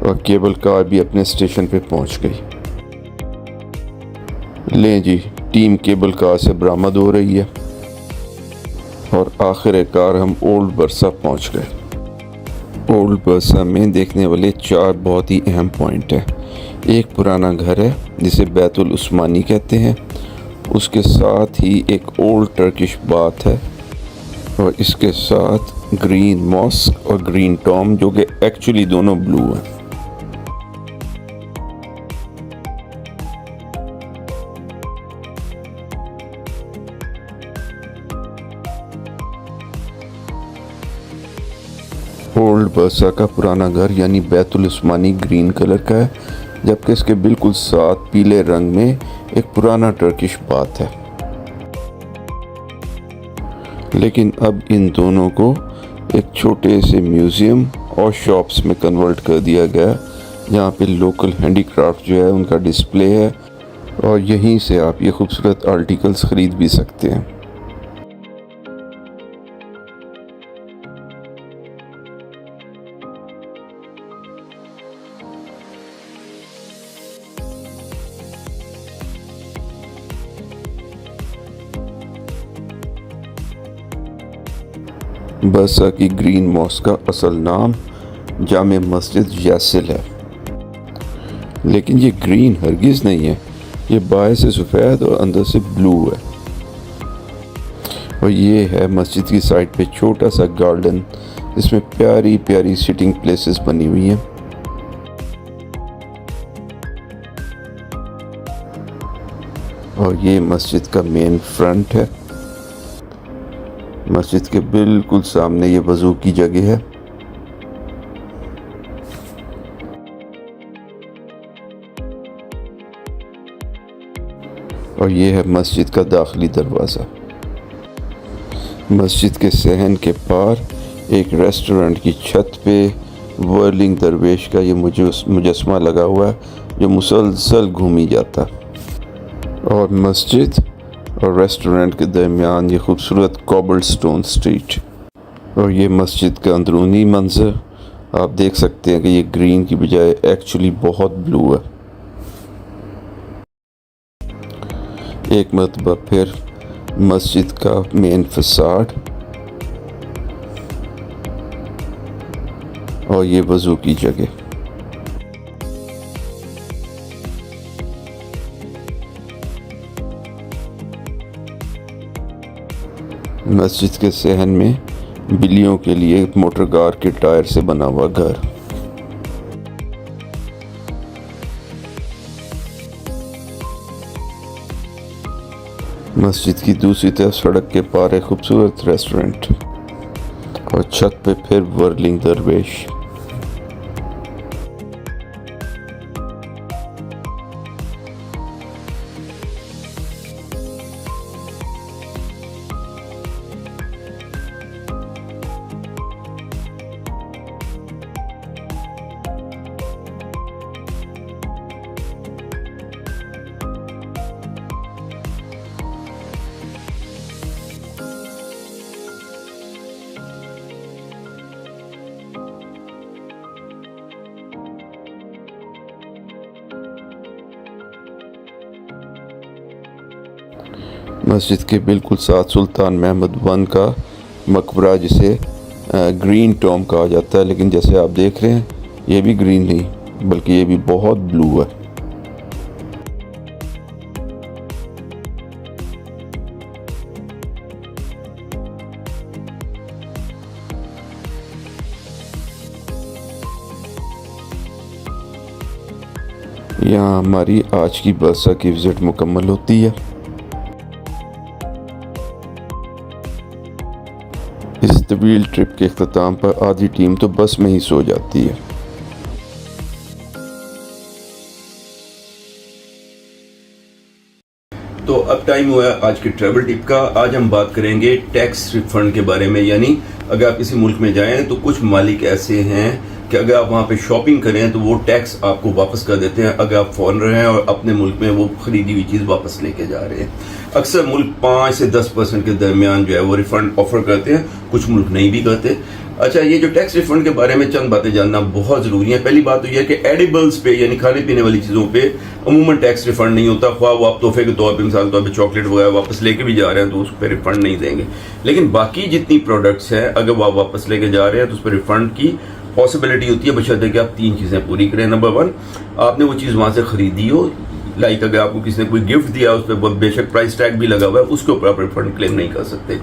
और केबल कार भी अपने स्टेशन पे पहुंच गई। लें जी, टीम केबल कार से बरामद हो रही है, और आखिरकार हम ओल्ड बरसा पहुंच गए। ओल्ड बरसा में देखने वाले 4 बहुत ही अहम पॉइंट हैं। एक पुराना घर है जिसे बैतुल उस्मानी कहते हैं, उसके साथ ही एक ओल्ड टर्किश बाथ है, और इसके साथ ग्रीन मॉस्क और ग्रीन टॉम, जो कि एक्चुअली दोनों ब्लू हैं। ओल्ड बरसा का पुराना घर यानी बैतुल उस्मानी ग्रीन कलर का है, जबकि इसके बिल्कुल साथ पीले रंग में एक पुराना टर्किश बाथ है। लेकिन अब इन दोनों को एक छोटे से म्यूज़ियम और शॉप्स में कन्वर्ट कर दिया गया, जहाँ पे लोकल हैंडीक्राफ्ट जो है उनका डिस्प्ले है, और यहीं से आप ये खूबसूरत आर्टिकल्स ख़रीद भी सकते हैं। बरसा की ग्रीन मॉस्क का असल नाम जामे मस्जिद यासिल है, लेकिन ये ग्रीन हरगिज़ नहीं है, ये बाहर से सफ़ेद और अंदर से ब्लू है। और ये है मस्जिद की साइड पे छोटा सा गार्डन, इसमें प्यारी प्यारी सिटिंग प्लेसेस बनी हुई हैं। और ये मस्जिद का मेन फ्रंट है। मस्जिद के बिल्कुल सामने ये वज़ू की जगह है। और ये है मस्जिद का दाखिली दरवाज़ा। मस्जिद के सहन के पार एक रेस्टोरेंट की छत पे वर्लिंग दरवेश का ये मुजस्मा लगा हुआ है, जो मुसलसल घूमी जाता। और मस्जिद और रेस्टोरेंट के दरमियान ये खूबसूरत कोबलस्टोन स्ट्रीट। और ये मस्जिद का अंदरूनी मंजर आप देख सकते हैं कि ये ग्रीन की बजाय एक्चुअली बहुत ब्लू है। एक मरतबा फिर मस्जिद का मेन फसाड, और ये वज़ू की जगह। मस्जिद के सहन में बिल्लियों के लिए मोटर कार के टायर से बना हुआ घर। मस्जिद की दूसरी तरफ सड़क के पार एक खूबसूरत रेस्टोरेंट और छत पे फिर वर्लिंग दरवेश। मस्जिद के बिल्कुल साथ सुल्तान महमूद वन का मकबरा, जिसे ग्रीन टॉम कहा जाता है, लेकिन जैसे आप देख रहे हैं ये भी ग्रीन नहीं बल्कि ये भी बहुत ब्लू है। यहाँ हमारी आज की बरसा की विजिट मुकम्मल होती है। इस तवील ट्रिप के अख्ताम पर आधी टीम तो बस में ही सो जाती है। तो अब टाइम हुआ है आज के ट्रैवल टिप का। आज हम बात करेंगे टैक्स रिफंड के बारे में। यानी अगर आप किसी मुल्क में जाएं तो कुछ मालिक ऐसे हैं कि अगर आप वहाँ पे शॉपिंग करें तो वो टैक्स आपको वापस कर देते हैं अगर आप फॉरेनर हैं और अपने मुल्क में वो खरीदी हुई चीज़ वापस लेके जा रहे हैं। अक्सर मुल्क 5 से 10% के दरमियान जो है वो रिफंड ऑफर करते हैं, कुछ मुल्क नहीं भी करते। अच्छा, ये जो टैक्स रिफंड के बारे में चंद बातें जानना बहुत ज़रूरी है। पहली बात तो यह है कि एडिबल्स पे यानी खाने पीने वाली चीज़ों पे अमूमन टैक्स रिफंड नहीं होता। ख्वाह वो आप तोहफे के तौर पर, मिसाल के तौर पर चॉकलेट वगैरह वापस लेके भी जा रहे हैं तो उस पर रिफंड नहीं देंगे। लेकिन बाकी जितनी प्रोडक्ट्स हैं अगर वो आप वापस लेके जा रहे हैं तो उस पर रिफंड की पॉसिबिलिटी होती है, बशर्ते कि आप 3 चीज़ें पूरी करें। नंबर 1, आपने वो चीज़ वहाँ से खरीदी हो, लाइक अगर आपको किसी ने कोई गिफ्ट दिया उस पर बेशक प्राइस टैग भी लगा हुआ है, उसके ऊपर आप रिफंड क्लेम नहीं कर सकते।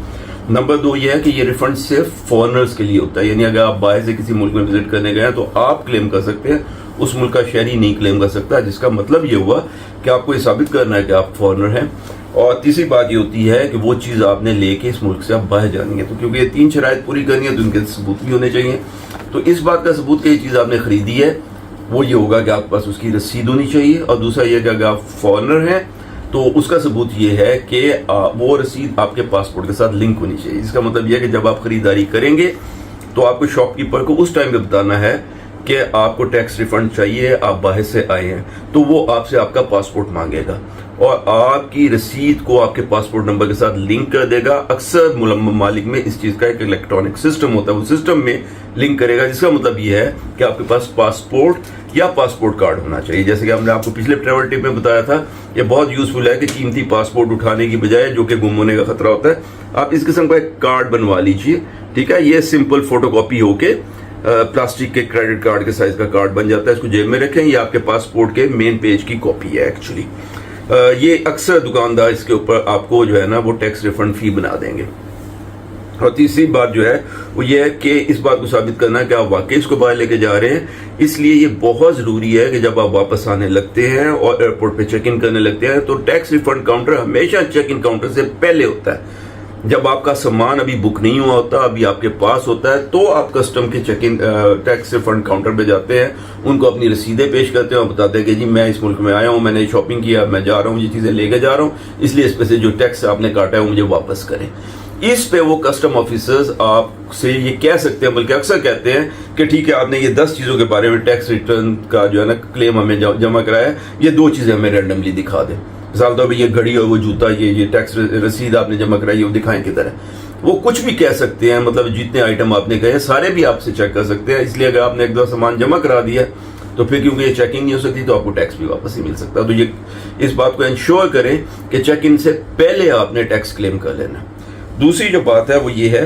नंबर 2 ये है कि ये रिफंड सिर्फ फॉरेनर्स के लिए होता है, यानी अगर आप बाहर से किसी मुल्क में विजिट करने गए हैं तो आप क्लेम कर सकते हैं, उस मुल्क का शहरी नहीं क्लेम कर सकता। जिसका मतलब ये हुआ कि आपको ये साबित करना है कि आप फॉरेनर हैं। और तीसरी बात ये होती है कि वो चीज़ आपने लेके इस मुल्क से आप बाहर जानी है, तो क्योंकि ये 3 शराइत पूरी करनी है तो इनके सबूत भी होने चाहिए। तो इस बात का सबूत कि ये चीज़ आपने खरीदी है वो ये होगा कि आपके पास उसकी रसीद होनी चाहिए। और दूसरा ये कि अगर आप फॉरेनर हैं तो उसका सबूत ये है कि वो रसीद आपके पासपोर्ट के साथ लिंक होनी चाहिए। इसका मतलब यह है कि जब आप खरीदारी करेंगे तो आपको शॉपकीपर को उस टाइम पे बताना है कि आपको टैक्स रिफंड चाहिए, आप बाहर से आए हैं, तो वो आपसे आपका पासपोर्ट मांगेगा और आपकी रसीद को आपके पासपोर्ट नंबर के साथ लिंक कर देगा। अक्सर मालिक में इस चीज़ का एक इलेक्ट्रॉनिक सिस्टम होता है, वो सिस्टम में लिंक करेगा, जिसका मतलब ये है कि आपके पास पासपोर्ट या पासपोर्ट कार्ड होना चाहिए। जैसे कि हमने आपको पिछले ट्रैवल टिप में बताया था, ये बहुत यूजफुल है कि कीमती पासपोर्ट उठाने की बजाय, जो कि गुम होने का खतरा होता है, आप इस किस्म का एक कार्ड बनवा लीजिए। ठीक है, ये सिंपल फोटोकॉपी होके प्लास्टिक के क्रेडिट कार्ड के साइज का कार्ड बन जाता है। इसको जेब में रखें, ये आपके पासपोर्ट के मेन पेज की कॉपी है एक्चुअली। ये अक्सर दुकानदार इसके ऊपर आपको जो है ना वो टैक्स रिफंड फी बना देंगे। और तीसरी बात जो है वो ये है कि इस बात को साबित करना है कि आप वाकई इसको बाहर लेके जा रहे हैं। इसलिए ये बहुत ज़रूरी है कि जब आप वापस आने लगते हैं और एयरपोर्ट पे चेक इन करने लगते हैं तो टैक्स रिफंड काउंटर हमेशा चेक इन काउंटर से पहले होता है। जब आपका सामान अभी बुक नहीं हुआ होता, अभी आपके पास होता है, तो आप कस्टम के check in tax refund counter पे जाते हैं, उनको अपनी रसीदें पेश करते हैं और बताते हैं कि जी मैं इस मुल्क में आया हूँ, मैंने शॉपिंग किया, मैं जा रहा हूँ, ये चीज़ें लेके जा रहा हूँ, इसलिए इस पे से जो टैक्स आपने काटा है वो मुझे वापस करें। इस पे वो कस्टम ऑफिसर्स आपसे ये कह सकते हैं, बल्कि अक्सर कहते हैं कि ठीक है आपने ये 10 चीज़ों के बारे में टैक्स रिटर्न का जो है ना क्लेम हमें जमा कराया है, ये 2 चीज़ें हमें रैंडमली दिखा दें। मिसाल तौर पर ये घड़ी और वो जूता, ये टैक्स रसीद आपने जमा कराई है, वो दिखाएं किधर है। वो कुछ भी कह सकते हैं, मतलब जितने आइटम आपने कहे सारे भी आपसे चेक कर सकते हैं। इसलिए अगर आपने एक दो सामान जमा करा दिया तो फिर क्योंकि ये चेकिंग नहीं हो सकती तो आपको टैक्स भी वापस ही मिल सकता है। तो ये इस बात को इंश्योर करें कि चेक इन से पहले आपने टैक्स क्लेम कर लेना। दूसरी जो बात है वो ये है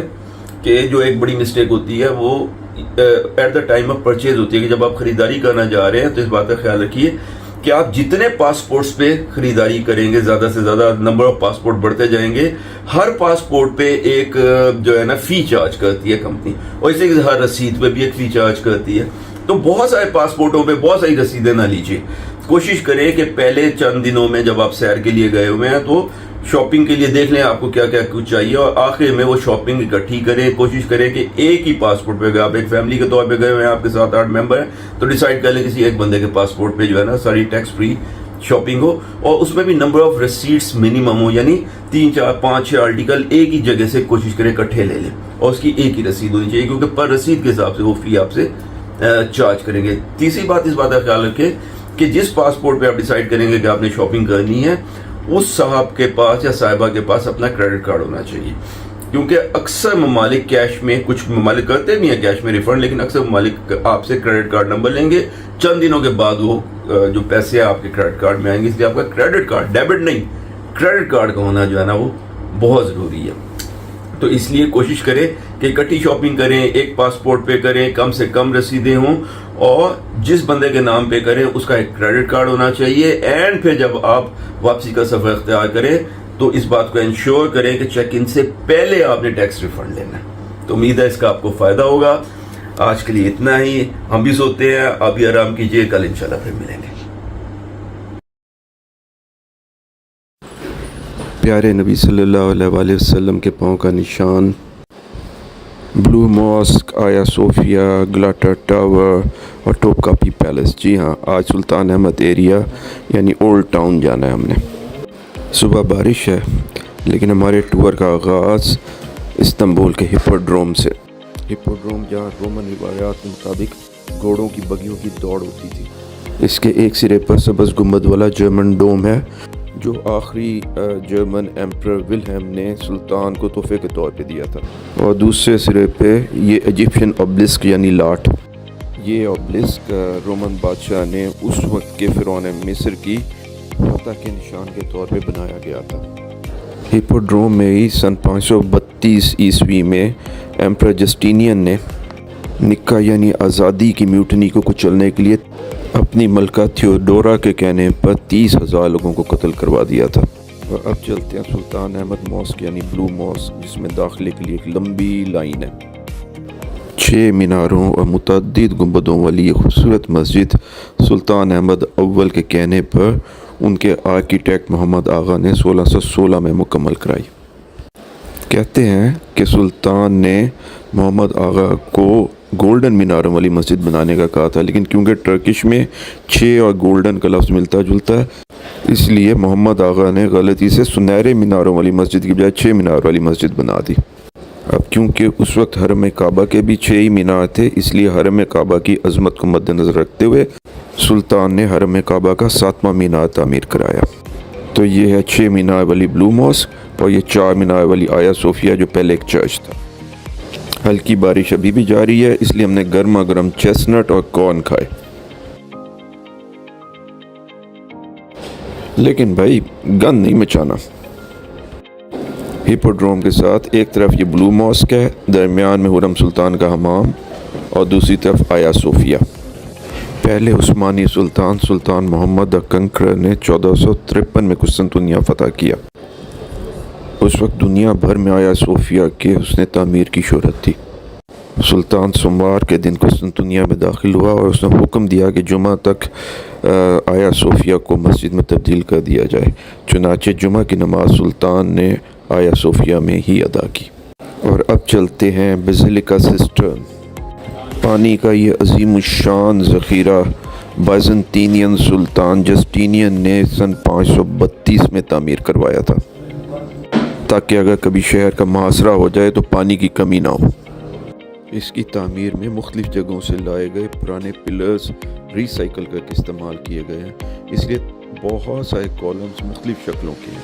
कि जो एक बड़ी मिस्टेक होती है वो at the time of purchase होती है कि जब आप खरीदारी करना जा रहे हैं तो इस बात का ख्याल रखिए कि आप जितने पासपोर्ट्स पे खरीदारी करेंगे, ज्यादा से ज्यादा नंबर ऑफ पासपोर्ट बढ़ते जाएंगे, हर पासपोर्ट पे एक जो है ना फी चार्ज करती है कंपनी, और इसी के हर रसीद पे भी एक फी चार्ज करती है। तो बहुत सारे पासपोर्टों पे बहुत सारी रसीदें ना लीजिए। कोशिश करें कि पहले चंद दिनों में जब आप सैर के लिए गए हुए हैं तो शॉपिंग के लिए देख लें आपको क्या क्या कुछ चाहिए, और आखिर में वो शॉपिंग इकट्ठी करें। कोशिश करें कि एक ही पासपोर्ट पे, अगर आप एक फैमिली के तौर पे गए हुए हैं, आपके 7-8 मेंबर हैं, तो डिसाइड कर लें किसी एक बंदे के पासपोर्ट पे जो है ना सारी टैक्स फ्री शॉपिंग हो, और उसमें भी नंबर ऑफ रिसीट्स मिनिमम हो, यानी 3, 4, 5, 6 आर्टिकल एक ही जगह से कोशिश करें इकट्ठे ले लें, और उसकी एक ही रसीद होनी चाहिए, क्योंकि पर रसीद के हिसाब से वो फ्री आपसे चार्ज करेंगे। तीसरी बात, इस बात का ख्याल रखें कि जिस पासपोर्ट पे आप डिसाइड करेंगे कि आपने शॉपिंग करनी है, उस साहब के पास या साहिबा के पास अपना क्रेडिट कार्ड होना चाहिए, क्योंकि अक्सर ममालिक कैश में, कुछ ममालिक करते भी हैं कैश में रिफंड, लेकिन अक्सर ममालिक आपसे क्रेडिट कार्ड नंबर लेंगे, चंद दिनों के बाद वो जो पैसे आपके क्रेडिट कार्ड में आएंगे। इसलिए आपका क्रेडिट कार्ड, डेबिट नहीं, क्रेडिट कार्ड का होना जो है ना वो बहुत जरूरी है। तो इसलिए कोशिश करें कि इकट्ठी शॉपिंग करें, एक पासपोर्ट पे करें, कम से कम रसीदें हों, और जिस बंदे के नाम पे करें उसका एक क्रेडिट कार्ड होना चाहिए। एंड फिर जब आप वापसी का सफर इख्तियार करें तो इस बात को इंश्योर करें कि चेक इन से पहले आपने टैक्स रिफंड लेना है। तो उम्मीद है इसका आपको फायदा होगा। आज के लिए इतना ही, हम भी सोते हैं, आप भी आराम कीजिए, कल इंशाल्लाह फिर मिलेंगे। प्यारे नबी सल्लल्लाहु अलैहि वसल्लम के पाँव का निशान, ब्लू मॉस्क, आया सोफिया, ग्लाटर टावर और टोपकापी पैलेस। जी हाँ, आज सुल्तान अहमद एरिया यानी ओल्ड टाउन जाना है हमने। सुबह बारिश है, लेकिन हमारे टूर का आगाज़ इस्तांबुल के हिप्पोड्रोम से। हिप्पोड्रोम जहाँ रोमन रिवायात के मुताबिक घोड़ों की बगियों की दौड़ होती थी। इसके एक सिरे पर सब्ज़ गुंबद वाला जर्मन डोम है, जो आखिरी जर्मन एम्परर विल्हेम ने सुल्तान को तोहफे के तौर पे दिया था, और दूसरे सिरे पे ये इजिप्शियन ऑब्लिस्क यानी लाट। ये ऑब्लिस्क रोमन बादशाह ने उस वक्त के फ़िरौन मिस्र की फतह के निशान के तौर पे बनाया गया था। हिप्पोड्रोम में ही सन 532 ईस्वी में एम्परर जस्टिनियन ने निक्का यानी आज़ादी की म्यूटनी को कुचलने के लिए अपनी मलका थियोडोरा के कहने पर 30,000 लोगों को कत्ल करवा दिया था। और अब चलते हैं सुल्तान अहमद मॉस्क यानी ब्लू मॉस्क, जिसमें दाखिले के लिए एक लंबी लाइन है। 6 मीनारों और मुतअद्दिद गुंबदों वाली ये खूबसूरत मस्जिद सुल्तान अहमद अव्वल के कहने पर उनके आर्किटेक्ट मोहम्मद आगा ने 1616 में मुकम्मल कराई। कहते हैं कि सुल्तान ने मोहम्मद आगा को गोल्डन मीनारों वाली मस्जिद बनाने का कहा था, लेकिन क्योंकि टर्किश में 6 और गोल्डन का लफ्ज़ मिलता जुलता है, इसलिए मोहम्मद आगा ने गलती से सुनहरे मीनारों वाली मस्जिद की बजाय 6 मीनार वाली मस्जिद बना दी। अब क्योंकि उस वक्त हरम काबा के भी 6 ही मीनार थे, इसलिए हरम काबा की अजमत को मद्देनज़र रखते हुए सुल्तान ने हरम काबा का 7वां मीनार तामीर कराया। तो ये है 6 मीनार वाली ब्लू मॉस्क, और ये 4 मीनार वाली आया सोफिया जो पहले एक चर्च था। हल्की बारिश अभी भी जारी है, इसलिए हमने गर्मा गर्म चेस्टनट और कॉर्न खाए। लेकिन भाई गंद नहीं मचाना। हिप्पोड्रोम के साथ एक तरफ ये ब्लू मॉस्क है, दरमियान में हुरम सुल्तान का हमाम, और दूसरी तरफ आया सोफिया। पहले उस्मानी सुल्तान सुल्तान मोहम्मद द कंकरर ने 1453 में कुस्तुनतुनिया फतह किया। उस वक्त दुनिया भर में आया सोफिया के उसने तामीर की शोहरत थी। सुल्तान सोमवार के दिन कुस्तुनतुनिया में दाखिल हुआ और उसने हुक्म दिया कि जुमा तक आया सोफिया को मस्जिद में तब्दील कर दिया जाए। चुनाचे जुमा की नमाज सुल्तान ने आया सोफिया में ही अदा की। और अब चलते हैं बेसिलिका सिस्टर्न। पानी का ये अजीम शान ज़ख़ीरा बाइज़ेंटीनियन सुल्तान जस्टिनियन ने सन 532 में तामीर करवाया था, ताकि अगर कभी शहर का मुहासरा हो जाए तो पानी की कमी ना हो। इसकी तामीर में मुख्तलिफ़ जगहों से लाए गए पुराने पिलर्स रिसाइकल करके इस्तेमाल किए गए हैं, इसलिए बहुत सारे कॉलम्स मुख्तलिफ़ शक्लों के हैं।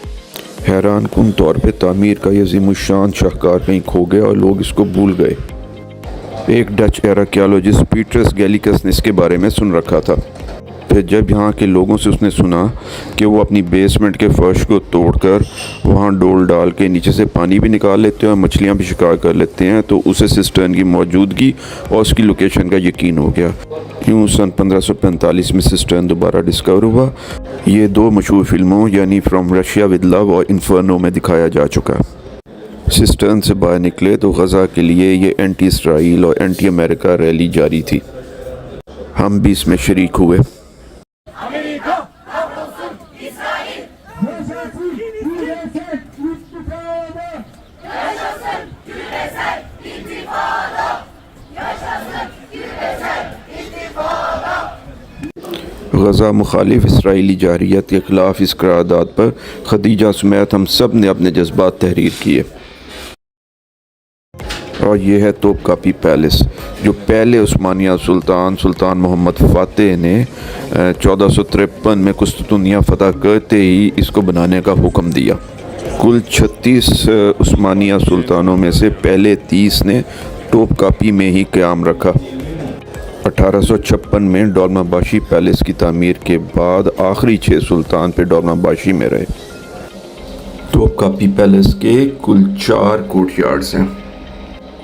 हैरान कुन तौर पे तामीर का ये अज़ीमुश्शान शाहकार कहीं खो गया और लोग इसको भूल गए। एक डच आर्कियोलॉजिस्ट पीटर्स गैलिकस ने इसके बारे में सुन रखा था। फिर जब यहाँ के लोगों से उसने सुना कि वो अपनी बेसमेंट के फर्श को तोड़कर वहाँ डोल डाल के नीचे से पानी भी निकाल लेते हैं और मछलियाँ भी शिकार कर लेते हैं, तो उसे सिस्टर्न की मौजूदगी और उसकी लोकेशन का यकीन हो गया। यूँ सन 1545 में सिस्टर्न दोबारा डिस्कवर हुआ। ये दो मशहूर फिल्मों यानी फ्रॉम रशिया विद लव और इन्फर्नो में दिखाया जा चुका। सिस्टर्न से बाहर निकले तो गज़ा के लिए ये एंटी इसराइल और एंटी अमेरिका रैली जारी थी। हम भी इसमें शरीक हुए। गज़ा मुखालिफ इसराइली जारियत के ख़िलाफ़ इस करारदाद पर खदीजा समेत हम सब ने अपने जज्बात तहरीर किए। और ये है तोपकापी पैलेस, जो पहले उस्मानिया सुल्तान मोहम्मद फ़ातेह ने 1453 में कुस्तुनिया फ़तह करते ही इसको बनाने का हुक्म दिया। कुल 36 उस्मानिया सुल्तानों में से पहले 30 ने तोपकापी में ही क़याम रखा। 1856 में डोलमाबाशी पैलेस की तामीर के बाद आखिरी 6 सुल्तान पे डोलमाबाशी में रहे। तोपकापी पैलेस के कुल 4 कोर्टयार्ड्स हैं।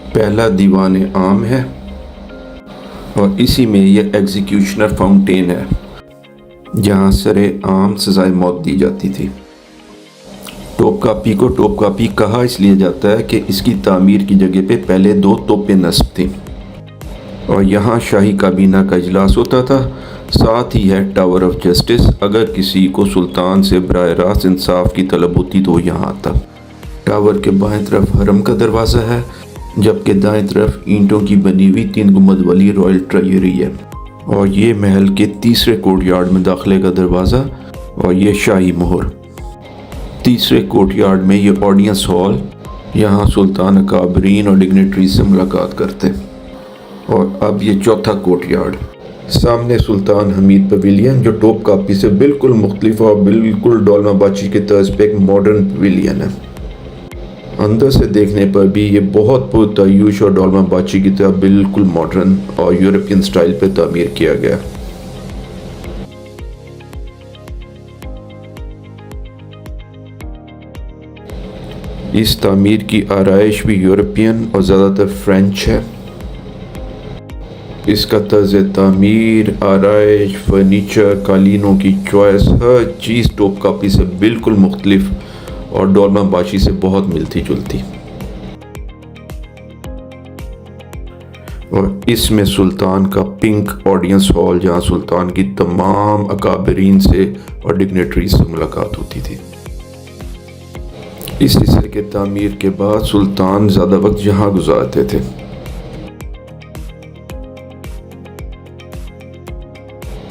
पहला दीवान आम है और इसी में यह एग्जीक्यूशनर फाउंटेन है, जहाँ सरे आम सजाए मौत दी जाती थी। तोपकापी को तोपकापी कहा इसलिए जाता है कि इसकी तामीर की जगह पे पहले 2 तोपें नस्ब थीं और यहाँ शाही काबीना का इजलास होता था। साथ ही है टावर ऑफ जस्टिस, अगर किसी को सुल्तान से बराह रास्त इंसाफ की तलब होती तो यहाँ आता। टावर के बाएं तरफ हरम का दरवाज़ा है, जबकि दाएं तरफ ईंटों की बनी हुई 3 गुंबद वाली रॉयल ट्रायरी है। और ये महल के तीसरे कोर्टयार्ड में दाखिले का दरवाज़ा और ये शाही मोहर। तीसरे कोर्टयार्ड में ये ऑडियंस हॉल, यहाँ सुल्तान अकाबरीन और डिग्नेटरीज से मुलाकात करते। और अब ये चौथा कोर्टयार्ड, सामने सुल्तान हमीद पवेलियन, जो तोपकापी से बिल्कुल मुख्तलिफ और बिल्कुल डोलमाबाशी के तर्ज पे एक मॉडर्न पवेलियन है। अंदर से देखने पर भी ये बहुत पुरतायूश और डोलमाबाशी की तरह बिल्कुल मॉडर्न और यूरोपियन स्टाइल पे तामीर किया गया। इस तामीर की आराइश भी यूरोपियन और ज़्यादातर फ्रेंच है। इसका तर्ज तामीर, आराइश, फर्नीचर, कालीनों की चॉइस, हर चीज़ तोपकापी से बिल्कुल मुख्तलिफ और डोलमाबाशी से बहुत मिलती जुलती। और इसमें सुल्तान का पिंक ऑडियंस हॉल, जहाँ सुल्तान की तमाम अकाबरीन से और डिग्नेटरीज से मुलाकात होती थी। इस हिस्से के तामीर के बाद सुल्तान ज़्यादा वक्त यहाँ गुजारते थे।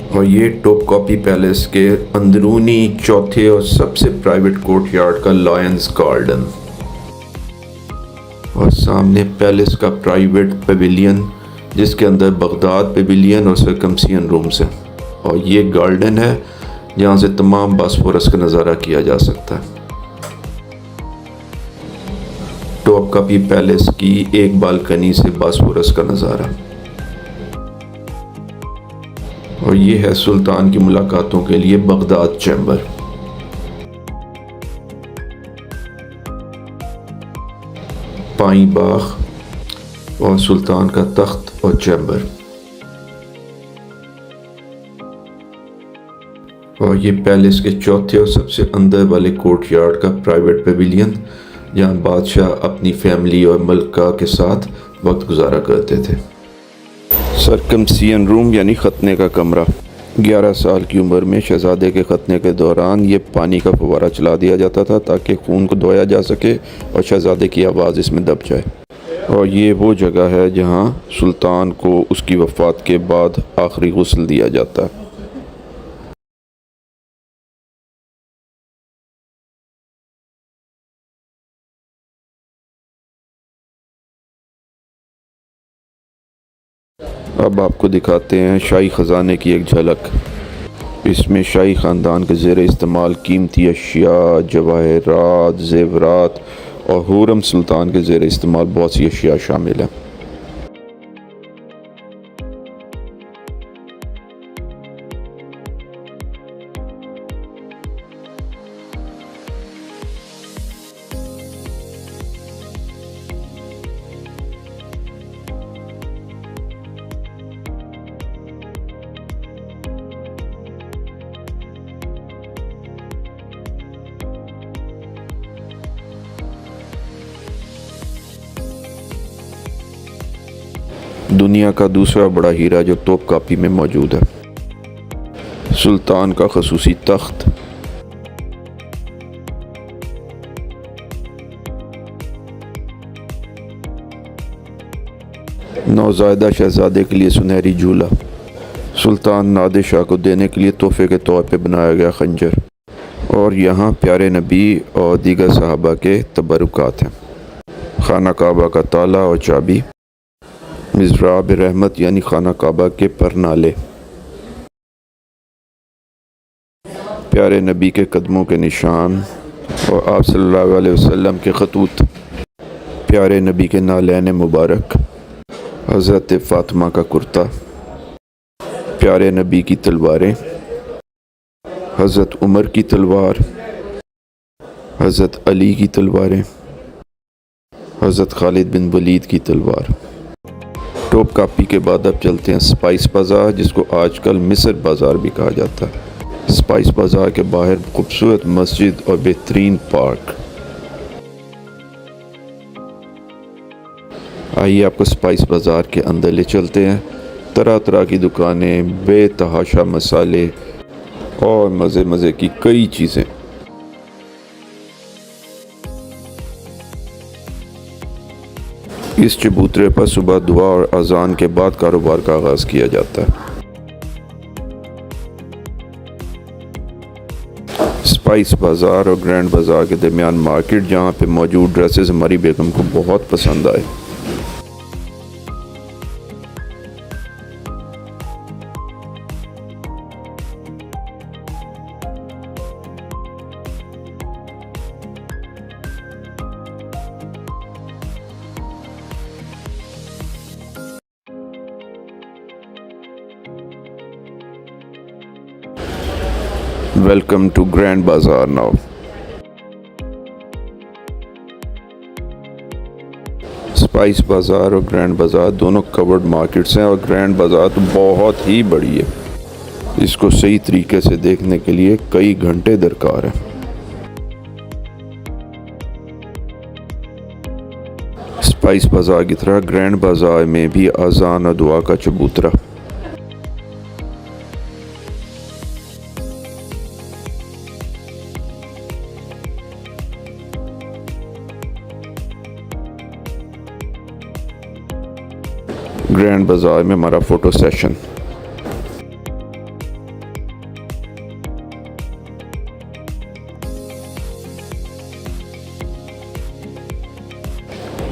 और ये तोपकापी पैलेस के अंदरूनी चौथे और सबसे प्राइवेट कोर्टयार्ड का लायंस गार्डन। और सामने पैलेस का प्राइवेट पेविलियन, जिसके अंदर बगदाद पेविलियन और सर्कमसियन रूम्स हैं। और ये गार्डन है जहाँ से तमाम बॉस्फोरस का नज़ारा किया जा सकता है। तोपकापी पैलेस की एक बालकनी से बॉस्फोरस का नज़ारा। और ये है सुल्तान की मुलाकातों के लिए बगदाद चैम्बर। पाई बाग और सुल्तान का तख्त और चैम्बर। और ये पैलेस के चौथे और सबसे अंदर वाले कोर्टयार्ड का प्राइवेट पेविलियन, जहाँ बादशाह अपनी फैमिली और मलका के साथ वक्त गुजारा करते थे। सर्कमसियन रूम यानी खतने का कमरा। 11 साल की उम्र में शहजादे के खतने के दौरान ये पानी का फव्वारा चला दिया जाता था ताकि खून को धोया जा सके और शहजादे की आवाज़ इसमें दब जाए। और ये वो जगह है जहाँ सुल्तान को उसकी वफ़ात के बाद आखिरी गुस्ल दिया जाता है। अब आपको दिखाते हैं शाही ख़जाने की एक झलक। इसमें शाही ख़ानदान के ज़ेर इस्तेमाल कीमती अशिया, जवाहरात, ज़ेवरात और हुरम सुल्तान के ज़ेर इस्तेमाल बहुत सी अशिया शामिल हैं। दुनिया का दूसरा बड़ा हीरा जो तोपकापी में मौजूद है। सुल्तान का खसूसी तख्त, नौज़ायदा शहजादे के लिए सुनहरी झूला, सुल्तान नादिर शाह को देने के लिए तोहफे के तौर पे बनाया गया खंजर, और यहाँ प्यारे नबी और दीगर सहाबा के तबरुकात हैं। खाना काबा का ताला और चाबी, मिज़राब रहमत यानी खाना काबा के परनाले, प्यारे नबी के कदमों के निशान और आप सल्लल्लाहु अलैहि वसल्लम के खतूत, प्यारे नबी के नालैन मुबारक, हज़रत फ़ातिमा का कुर्ता, प्यारे नबी की तलवारें, हज़रत उमर की तलवार, हज़रत अली की तलवारें, हज़रत खालिद बिन वलीद की तलवार। तोपकापी के बाद अब चलते हैं स्पाइस बाज़ार, जिसको आजकल मिस्र बाज़ार भी कहा जाता है। स्पाइस बाज़ार के बाहर खूबसूरत मस्जिद और बेहतरीन पार्क। आइए आपको स्पाइस बाज़ार के अंदर ले चलते हैं। तरह तरह की दुकानें, बेतहाशा मसाले और मज़े मज़े की कई चीज़ें। इस चबूतरे पर सुबह दुआ और अजान के बाद कारोबार का आगाज़ किया जाता है। स्पाइस बाज़ार और ग्रैंड बाज़ार के दरमियान मार्केट, जहाँ पे मौजूद ड्रेसेस हमारी बेगम को बहुत पसंद आए। Welcome to Grand Bazaar now. Spice बाज़ार और ग्रैंड बाज़ार दोनों कवर्ड मार्केट्स हैं, और ग्रैंड बाज़ार तो बहुत ही बड़ी है। इसको सही तरीके से देखने के लिए कई घंटे दरकार हैं। स्पाइस बाज़ार की तरह ग्रैंड बाज़ार में भी अज़ान और दुआ का चबूतरा। ग्रैंड बाज़ार में हमारा फ़ोटो सेशन।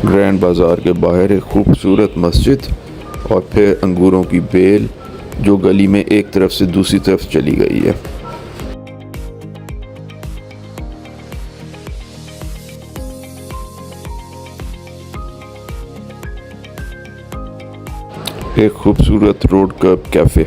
ग्रैंड बाज़ार के बाहर एक खूबसूरत मस्जिद और फिर अंगूरों की बेल जो गली में एक तरफ से दूसरी तरफ चली गई है। एक खूबसूरत रोड कर्ब कैफ़े।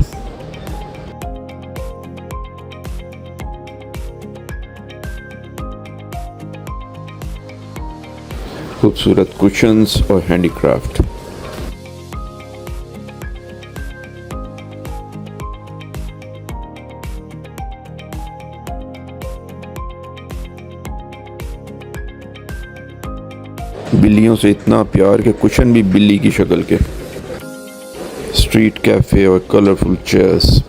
खूबसूरत कुशन्स और हैंडीक्राफ्ट। बिल्लियों से इतना प्यार कि कुशन भी बिल्ली की शक्ल के। स्ट्रीट कैफ़े और कलरफुल चेयर्स।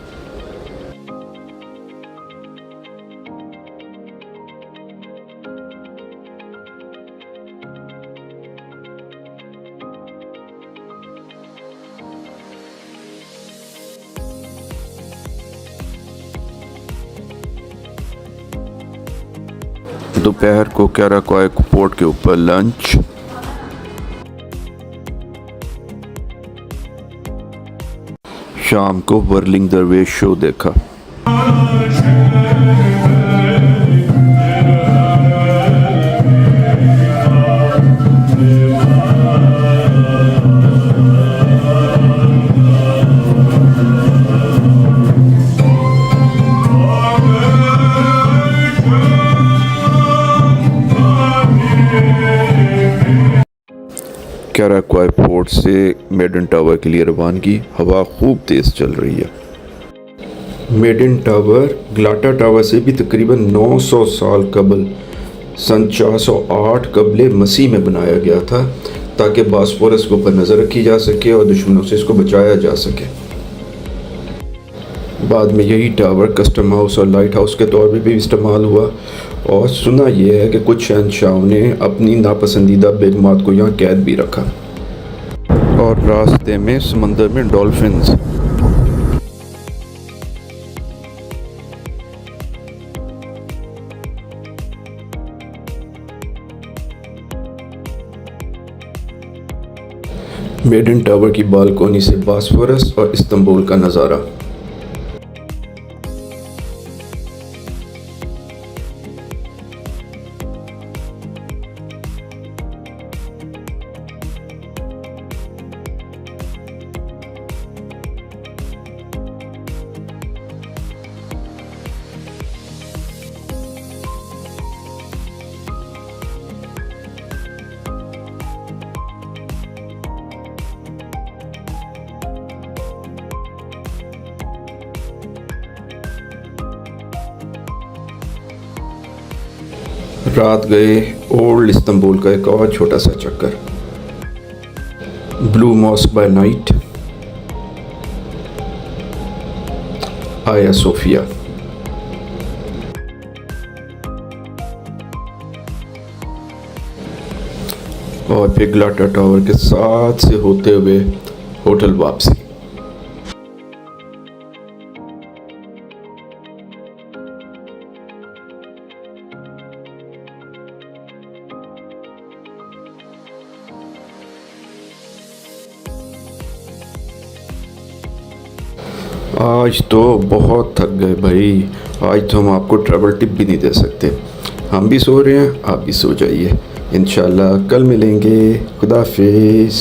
दोपहर को कैराकोय पोर्ट के ऊपर लंच। शाम को वर्लिंग दरवेश शो देखा। कैराकोय पोर्ट से मेडन टावर के लिए रवानगी। हवा खूब तेज़ चल रही है। मेडन टावर ग्लाटा टावर से भी तकरीबन 900 साल कबल सन 408 कबले मसीह में बनाया गया था, ताकि बॉस्फोरस के ऊपर नज़र रखी जा सके और दुश्मनों से इसको बचाया जा सके। बाद में यही टावर कस्टम हाउस और लाइट हाउस के तौर पर भी इस्तेमाल हुआ, और सुना यह है कि कुछ शहंशाहों ने अपनी नापसंदीदा बेगमात को यहाँ कैद भी रखा। और रास्ते में समंदर में डॉल्फिन्स। मेडन टावर की बालकोनी से बॉस्फोरस और इस्तांबुल का नज़ारा। रात गए ओल्ड इस्तांबुल का एक और छोटा सा चक्कर। ब्लू मॉस्क बाय नाइट, आया सोफिया। और फिर ग्लाटा टावर के साथ से होते हुए होटल वापसी। आज तो बहुत थक गए भाई, आज तो हम आपको ट्रैवल टिप भी नहीं दे सकते। हम भी सो रहे हैं, आप भी सो जाइए, इंशाल्लाह कल मिलेंगे। खुदा हाफिज़,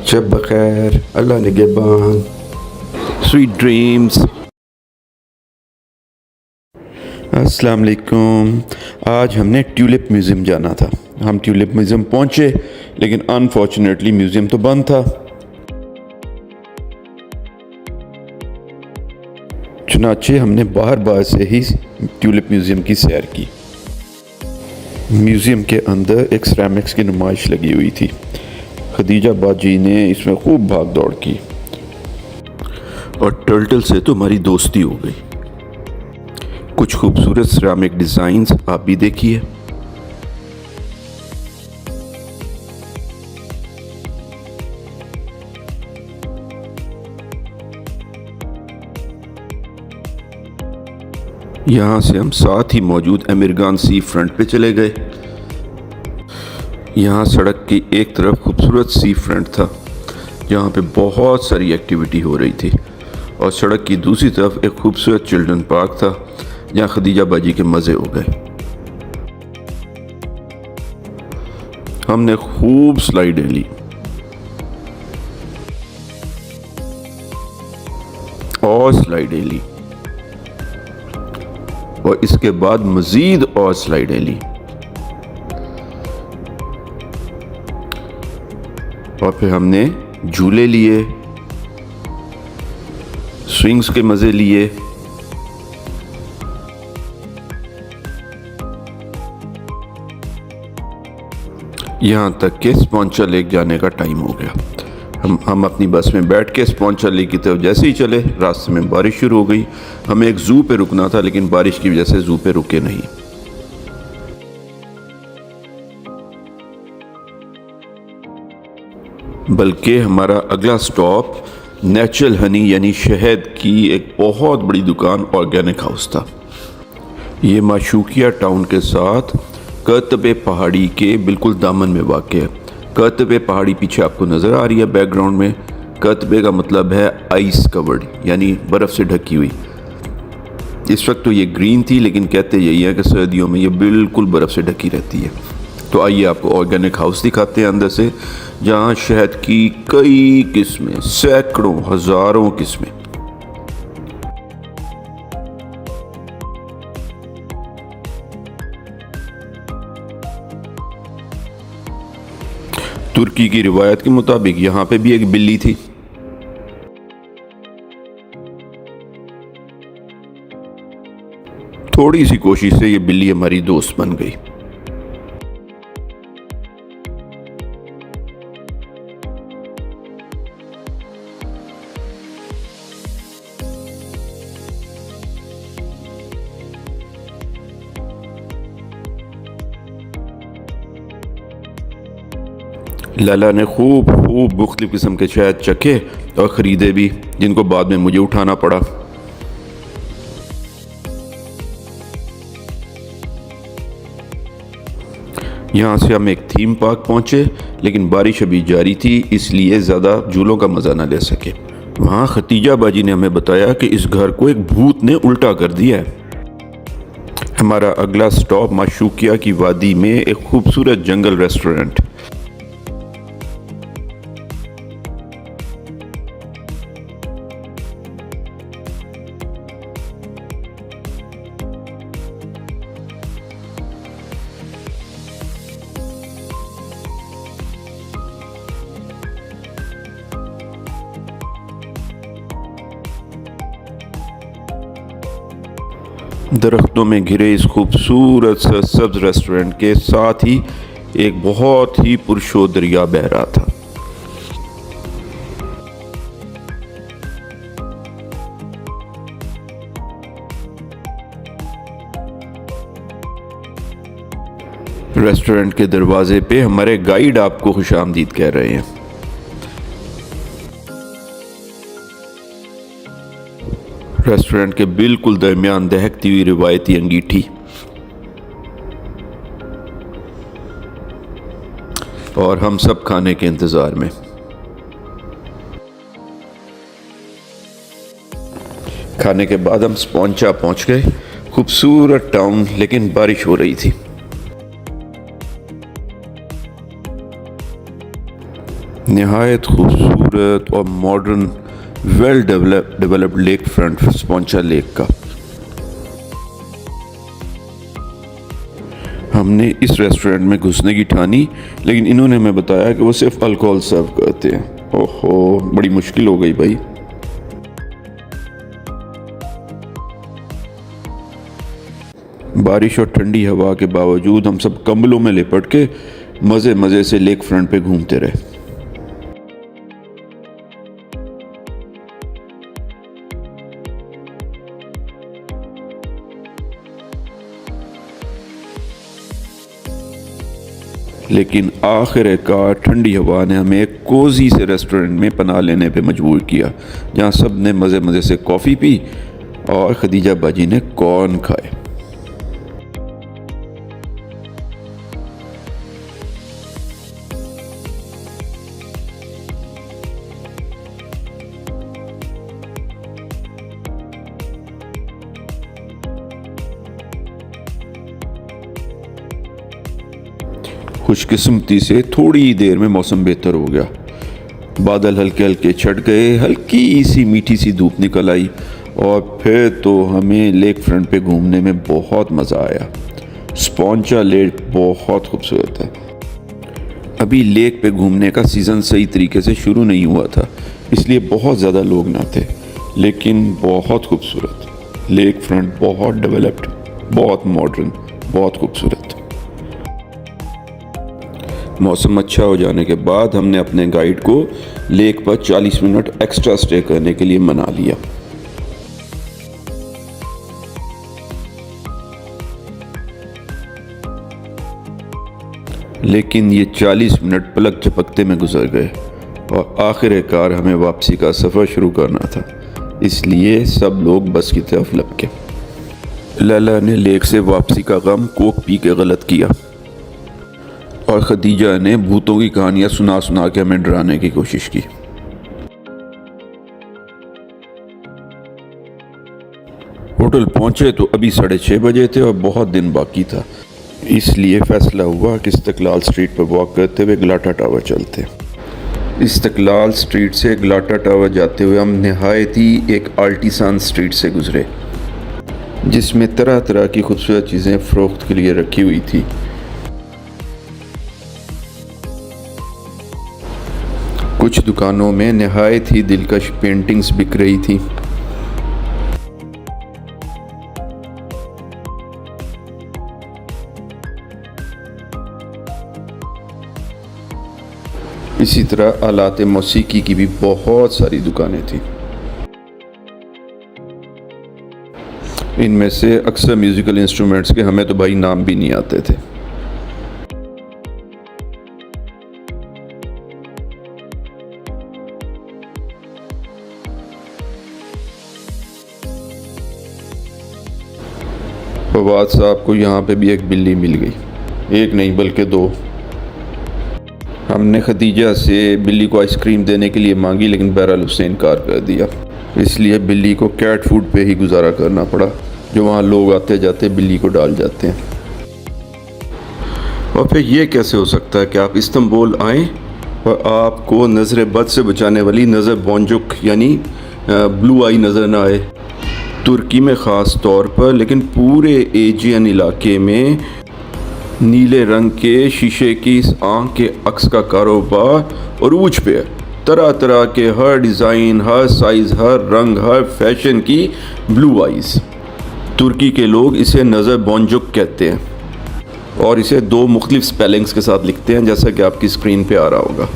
शब बखैर, अल्लाह निगहबान, स्वीट ड्रीम्स। अस्सलाम वालेकुम। आज हमने ट्यूलिप म्यूज़ियम जाना था। हम ट्यूलिप म्यूज़ियम पहुँचे, लेकिन अनफॉर्चुनेटली म्यूज़ियम तो बंद था। चुनाचे हमने बाहर बाहर से ही ट्यूलिप म्यूज़ियम की सैर की। म्यूज़ियम के अंदर एक सिरेमिक्स की नुमाइश लगी हुई थी। खदीजा बाजी ने इसमें खूब भाग दौड़ की और टर्टल से तो हमारी दोस्ती हो गई। कुछ खूबसूरत सिरेमिक डिज़ाइंस आप भी देखिए। यहाँ से हम साथ ही मौजूद अमीरगान सी फ्रंट पे चले गए। यहाँ सड़क की एक तरफ खूबसूरत सी फ्रंट था, जहाँ पे बहुत सारी एक्टिविटी हो रही थी, और सड़क की दूसरी तरफ एक खूबसूरत चिल्ड्रन पार्क था, जहाँ खदीजा बाजी के मज़े हो गए। हमने खूब स्लाइडें ली और स्लाइडें ली, और इसके बाद मज़ीद और स्लाइडें ली, और फिर हमने झूले लिए, स्विंग्स के मज़े लिए। यहाँ तक कि स्पॉन्चर लेक जाने का टाइम हो गया। हम अपनी बस में बैठ के स्पॉन्चर लेक की तरफ जैसे ही चले, रास्ते में बारिश शुरू हो गई। हमें एक ज़ू पे रुकना था, लेकिन बारिश की वजह से ज़ू पे रुके नहीं। बल्कि हमारा अगला स्टॉप नेचुरल हनी यानी शहद की एक बहुत बड़ी दुकान ऑर्गेनिक हाउस था। ये माशूकिया टाउन के साथ कर्तबे पहाड़ी के बिल्कुल दामन में वाक़ है। कर्तबे पहाड़ी पीछे आपको नज़र आ रही है बैकग्राउंड में। कर्तबे का मतलब है आइस कवर्ड, यानी बर्फ़ से ढकी हुई। इस वक्त तो ये ग्रीन थी, लेकिन कहते यही है कि सर्दियों में ये बिल्कुल बर्फ़ से ढकी रहती है। तो आइए आपको ऑर्गेनिक हाउस दिखाते हैं अंदर से, जहाँ शहद की कई किस्में, सैकड़ों हज़ारों किस्में। तुर्की की रिवायत के मुताबिक यहाँ पे भी एक बिल्ली थी। थोड़ी सी कोशिश से ये बिल्ली हमारी दोस्त बन गई। लैला ने खूब मुख्तलिफ़ किस्म के शहद चखे और ख़रीदे भी, जिनको बाद में मुझे उठाना पड़ा। यहाँ से हम एक थीम पार्क पहुँचे, लेकिन बारिश अभी जारी थी, इसलिए ज़्यादा झूलों का मज़ा ना ले सके। वहाँ खतीजा बाजी ने हमें बताया कि इस घर को एक भूत ने उल्टा कर दिया है। हमारा अगला स्टॉप माशूकिया की वादी में एक खूबसूरत जंगल रेस्टोरेंट। दरख्तों में घिरे इस खूबसूरत सब्ज़ रेस्टोरेंट के साथ ही एक बहुत ही पुरशोर दरिया बह रहा था। रेस्टोरेंट के दरवाजे पे हमारे गाइड आपको खुशामदीद कह रहे हैं। रेस्टोरेंट के बिल्कुल दरमियान दहकती हुई रिवायती अंगीठी और हम सब खाने के इंतज़ार में। खाने के बाद हम स्पॉन्चा पहुंच गए। खूबसूरत टाउन, लेकिन बारिश हो रही थी। निहायत खूबसूरत और modern well developed lake front स्पॉन्चा लेक का। हमने इस रेस्टोरेंट में घुसने की ठानी, लेकिन इन्होंने हमें बताया कि वो सिर्फ अल्कोहल सर्व करते हैं। ओहो, बड़ी मुश्किल हो गई भाई। बारिश और ठंडी हवा के बावजूद हम सब कंबलों में लिपट के मज़े से लेक फ्रंट पे घूमते रहे। लेकिन आखिरकार ठंडी हवा ने हमें एक कोजी से रेस्टोरेंट में पनाह लेने पे मजबूर किया, जहाँ सब ने मज़े से कॉफ़ी पी और खदीजा बाजी ने कॉर्न खाए। खुशकिस्मती से थोड़ी देर में मौसम बेहतर हो गया। बादल हल्के हल्के छट गए, हल्की सी मीठी सी धूप निकल आई और फिर तो हमें लेक फ्रंट पे घूमने में बहुत मज़ा आया। स्पॉन्चा लेक बहुत खूबसूरत है। अभी लेक पे घूमने का सीज़न सही तरीके से शुरू नहीं हुआ था, इसलिए बहुत ज़्यादा लोग ना थे, लेकिन बहुत खूबसूरत लेक फ्रंट, बहुत डेवलप्ड, बहुत मॉडर्न, बहुत खूबसूरत। मौसम अच्छा हो जाने के बाद हमने अपने गाइड को लेक पर 40 मिनट एक्स्ट्रा स्टे करने के लिए मना लिया। लेकिन ये 40 मिनट पलक झपकते में गुजर गए और आखिरकार हमें वापसी का सफ़र शुरू करना था, इसलिए सब लोग बस की तरफ लपके। लैला ने लेक से वापसी का गम कोक पी के गलत किया और खदीजा ने भूतों की कहानियां सुना के हमें डराने की कोशिश की। होटल पहुंचे तो अभी 6:30 बजे थे और बहुत दिन बाकी था, इसलिए फैसला हुआ कि इस्तकलाल स्ट्रीट पर वॉक करते हुए गलाटा टावर चलते। इस्तकलाल स्ट्रीट से गलाटा टावर जाते हुए हम नहायत ही एक आल्टीसान स्ट्रीट से गुजरे, जिसमें तरह तरह की खूबसूरत चीज़ें फ़रोख्त के लिए रखी हुई थी। कुछ दुकानों में नहायत ही दिलकश पेंटिंग्स बिक रही थी। इसी तरह आलात मौसीकी की भी बहुत सारी दुकानें थी। इनमें से अक्सर म्यूज़िकल इंस्ट्रूमेंट्स के हमें तो भाई नाम भी नहीं आते थे। फवाद साहब को यहाँ पे भी एक बिल्ली मिल गई, एक नहीं बल्कि दो। हमने खदीजा से बिल्ली को आइसक्रीम देने के लिए मांगी, लेकिन बहरहाल उसने इनकार कर दिया, इसलिए बिल्ली को कैट फूड पे ही गुजारा करना पड़ा, जो वहाँ लोग आते जाते बिल्ली को डाल जाते हैं। और फिर ये कैसे हो सकता है कि आप इस्तांबुल आएँ और आपको नज़र बद से बचाने वाली नज़र बोंजुक यानी ब्लू आई नज़र ना आए। तुर्की में ख़ास तौर पर, लेकिन पूरे एजियन इलाके में नीले रंग के शीशे की इस आँख के अक्स का कारोबार अरूज पे है। तरह तरह के हर डिज़ाइन, हर साइज़, हर रंग, हर फैशन की ब्लू आइज़। तुर्की के लोग इसे नज़र बोंजुक कहते हैं और इसे दो मुख्तलिफ स्पेलिंग्स के साथ लिखते हैं, जैसा कि आपकी स्क्रीन पे आ रहा होगा।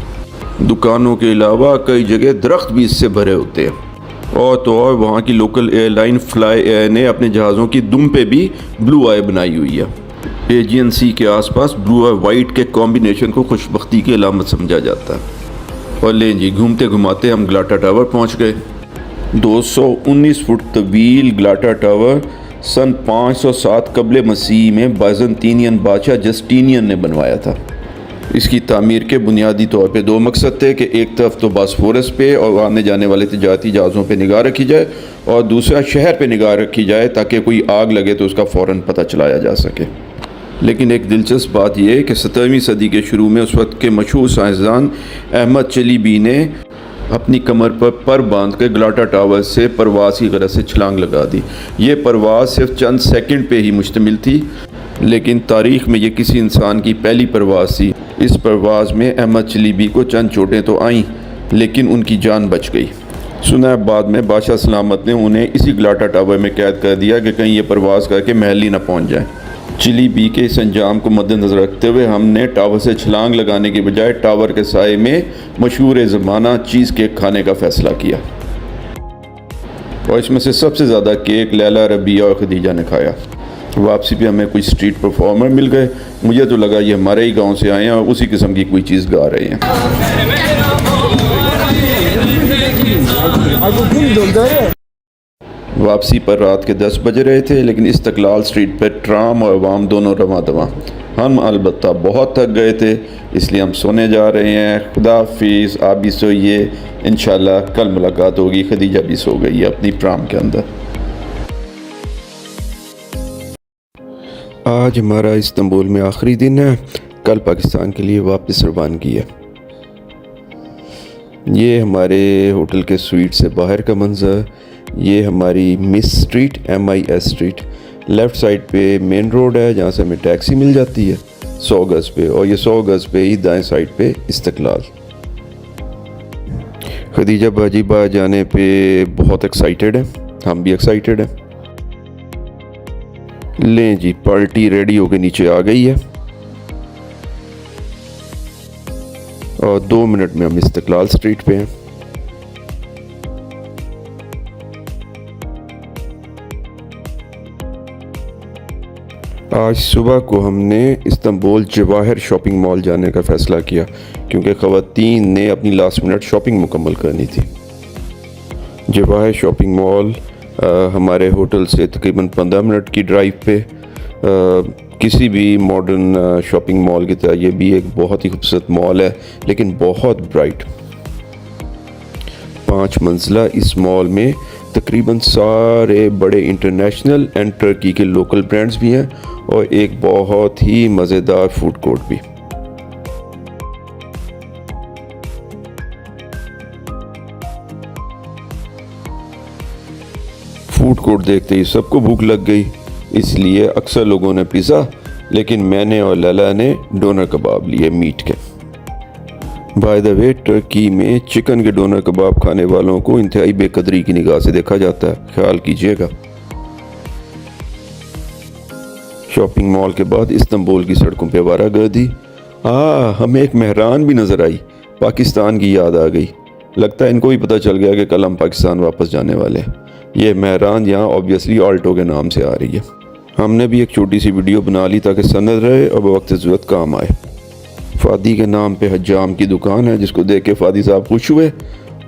दुकानों के अलावा कई जगह दरख्त भी इससे भरे होते हैं। और तो और वहाँ की लोकल एयरलाइन फ्लाई एयर ने अपने जहाज़ों की दुम पे भी ब्लू आई बनाई हुई है। एजियन सी के आसपास ब्लू और वाइट के कॉम्बिनेशन को खुशबख्ती की अलामत समझा जाता है। और लें जी, घूमते घुमाते हम ग्लाटा टावर पहुँच गए। 219 फुट तवील ग्लाटा टावर सन 507 कबल मसीह में बाइज़ंतीनियन बादशाह जस्टिनियन ने बनवाया था। इसकी तामीर के बुनियादी तौर पे दो मकसद थे कि एक तरफ तो बास्फोरस पे और आने जाने वाले तिजारती जहाज़ों पे निगाह रखी जाए, और दूसरा शहर पे निगाह रखी जाए ताकि कोई आग लगे तो उसका फ़ौरन पता चलाया जा सके। लेकिन एक दिलचस्प बात यह है कि 17वीं सदी के शुरू में उस वक्त के मशहूर साइंसदान अहमद चलीबी ने अपनी कमर पर बांध कर ग्लाटा टावर से परवाज़ की गरज से छलांग लगा दी। ये परवाज़ सिर्फ चंद सेकंड पे ही मुश्तमिल थी, लेकिन तारीख़ में ये किसी इंसान की पहली परवाज़ थी। इस परवाज़ में अहमद चलीबी को चंद चोटें तो आईं, लेकिन उनकी जान बच गई। सुना बाद में बादशाह सलामत ने उन्हें इसी ग्लाटा टावर में कैद कर दिया कि कहीं ये परवाज़ करके महल ही न पहुँच जाए। चलीबी के इस अंजाम को मद्देनज़र रखते हुए हमने टावर से छलांग लगाने के बजाय टावर के साए में मशहूर ज़माना चीज़ केक खाने का फ़ैसला किया, और इसमें से सबसे ज़्यादा केक लैला, रबिया और खदीजा ने खाया। वापसी पे हमें कुछ स्ट्रीट परफॉर्मर मिल गए। मुझे तो लगा ये हमारे ही गांव से आए हैं और उसी किस्म की कोई चीज़ गा रहे हैं। वापसी पर रात के 10 बज रहे थे, लेकिन इस्तकलाल स्ट्रीट पर ट्राम और अवाम दोनों रवां दवां। हम अलबत्ता बहुत थक गए थे, इसलिए हम सोने जा रहे हैं। खुदा हाफिज़, आप भी सोइए, इंशाल्लाह कल मुलाकात होगी। खदीजा भी सो गई है अपनी ट्राम के अंदर। आज हमारा इस्तांबुल में आखिरी दिन है, कल पाकिस्तान के लिए वापस रवानगी है। ये हमारे होटल के स्वीट से बाहर का मंजर। ये हमारी miss street, MIS street. Left side पे मेन रोड है जहाँ से हमें टैक्सी मिल जाती है 100 गज़ पे, और ये 100 गज़ पे ही दाएं साइड पे इस्तकलाल। खदीजा बाजी बाहर जाने पे बहुत एक्साइटेड है, हम भी एक्साइटेड हैं। लें जी, पार्टी रेडी होके नीचे आ गई है और 2 मिनट में हम इस्तकलाल स्ट्रीट पे हैं। आज सुबह को हमने इस्तांबुल जवाहर शॉपिंग मॉल जाने का फ़ैसला किया, क्योंकि ख़वातीन ने अपनी लास्ट मिनट शॉपिंग मुकम्मल करनी थी। जवाहर शॉपिंग मॉल हमारे होटल से तकरीबन 15 मिनट की ड्राइव पे। किसी भी मॉडर्न शॉपिंग मॉल की तरह ये भी एक बहुत ही खूबसूरत मॉल है, लेकिन बहुत ब्राइट। 5 मंजिला इस मॉल में तकरीबन सारे बड़े इंटरनेशनल एंड टर्की के लोकल ब्रांड्स भी हैं और एक बहुत ही मज़ेदार फूड कोर्ट भी। फूड कोर्ट देखते ही सबको भूख लग गई, इसलिए अक्सर लोगों ने पिज़्ज़ा, लेकिन मैंने और लैला ने डोनर कबाब लिए मीट के। बाय द वे, टर्की में चिकन के डोनर कबाब खाने वालों को इंतहाई बेकदरी की निगाह से देखा जाता है, ख्याल कीजिएगा। शॉपिंग मॉल के बाद इस्तांबुल की सड़कों पे आवारागर्दी। हमें एक मेहरान भी नज़र आई, पाकिस्तान की याद आ गई। लगता है इनको भी पता चल गया कि कल हम पाकिस्तान वापस जाने वाले हैं। ये मेहरान यहाँ ऑब्वियसली ऑल्टो के नाम से आ रही है। हमने भी एक छोटी सी वीडियो बना ली ताकि सनद रहे और वक्त ज़रूरत काम आए। फ़ादी के नाम पे हज्जाम की दुकान है, जिसको देख के फ़ादी साहब खुश हुए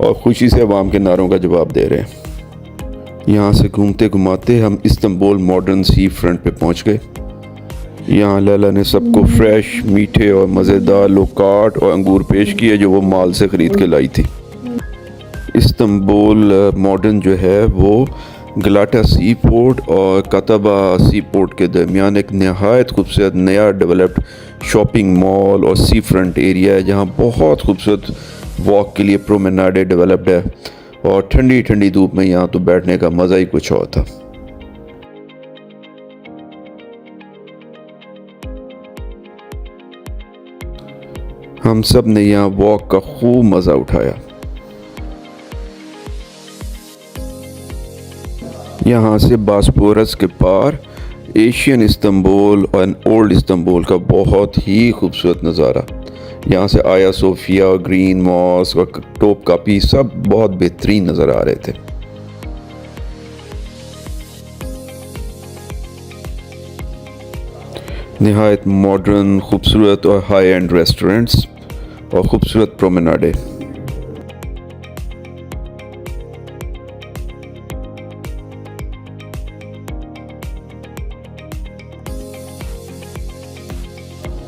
और ख़ुशी से अवाम के नारों का जवाब दे रहे हैं। यहाँ से घूमते घुमाते हम इस्तांबुल मॉडर्न सी फ्रंट पे पहुँच गए। यहाँ लैला ने सबको फ्रेश, मीठे और मज़ेदार लोकाट और अंगूर पेश किए जो वो माल से ख़रीद के लाई थी। इस्तांबुल मॉडर्न जो है वो गलाटा सी पोर्ट और कतबा सी पोर्ट के दरमियान एक नहायत खूबसूरत नया डेवलप्ड शॉपिंग मॉल और सी फ्रंट एरिया है, जहाँ बहुत खूबसूरत वॉक के लिए प्रोमेनाडे डेवलप्ड है और ठंडी ठंडी धूप में यहाँ तो बैठने का मज़ा ही कुछ और था। हम सब ने यहाँ वॉक का खूब मज़ा उठाया। यहाँ से बास्पोरस के पार एशियन इस्तांबुल और ओल्ड इस्तांबुल का बहुत ही खूबसूरत नज़ारा। यहाँ से आया सोफिया और ग्रीन मॉस्क और टोप कापी सब बहुत बेहतरीन नज़र आ रहे थे। नहायत मॉडर्न, खूबसूरत और हाई एंड रेस्टोरेंट्स और खूबसूरत प्रोमेनाडे।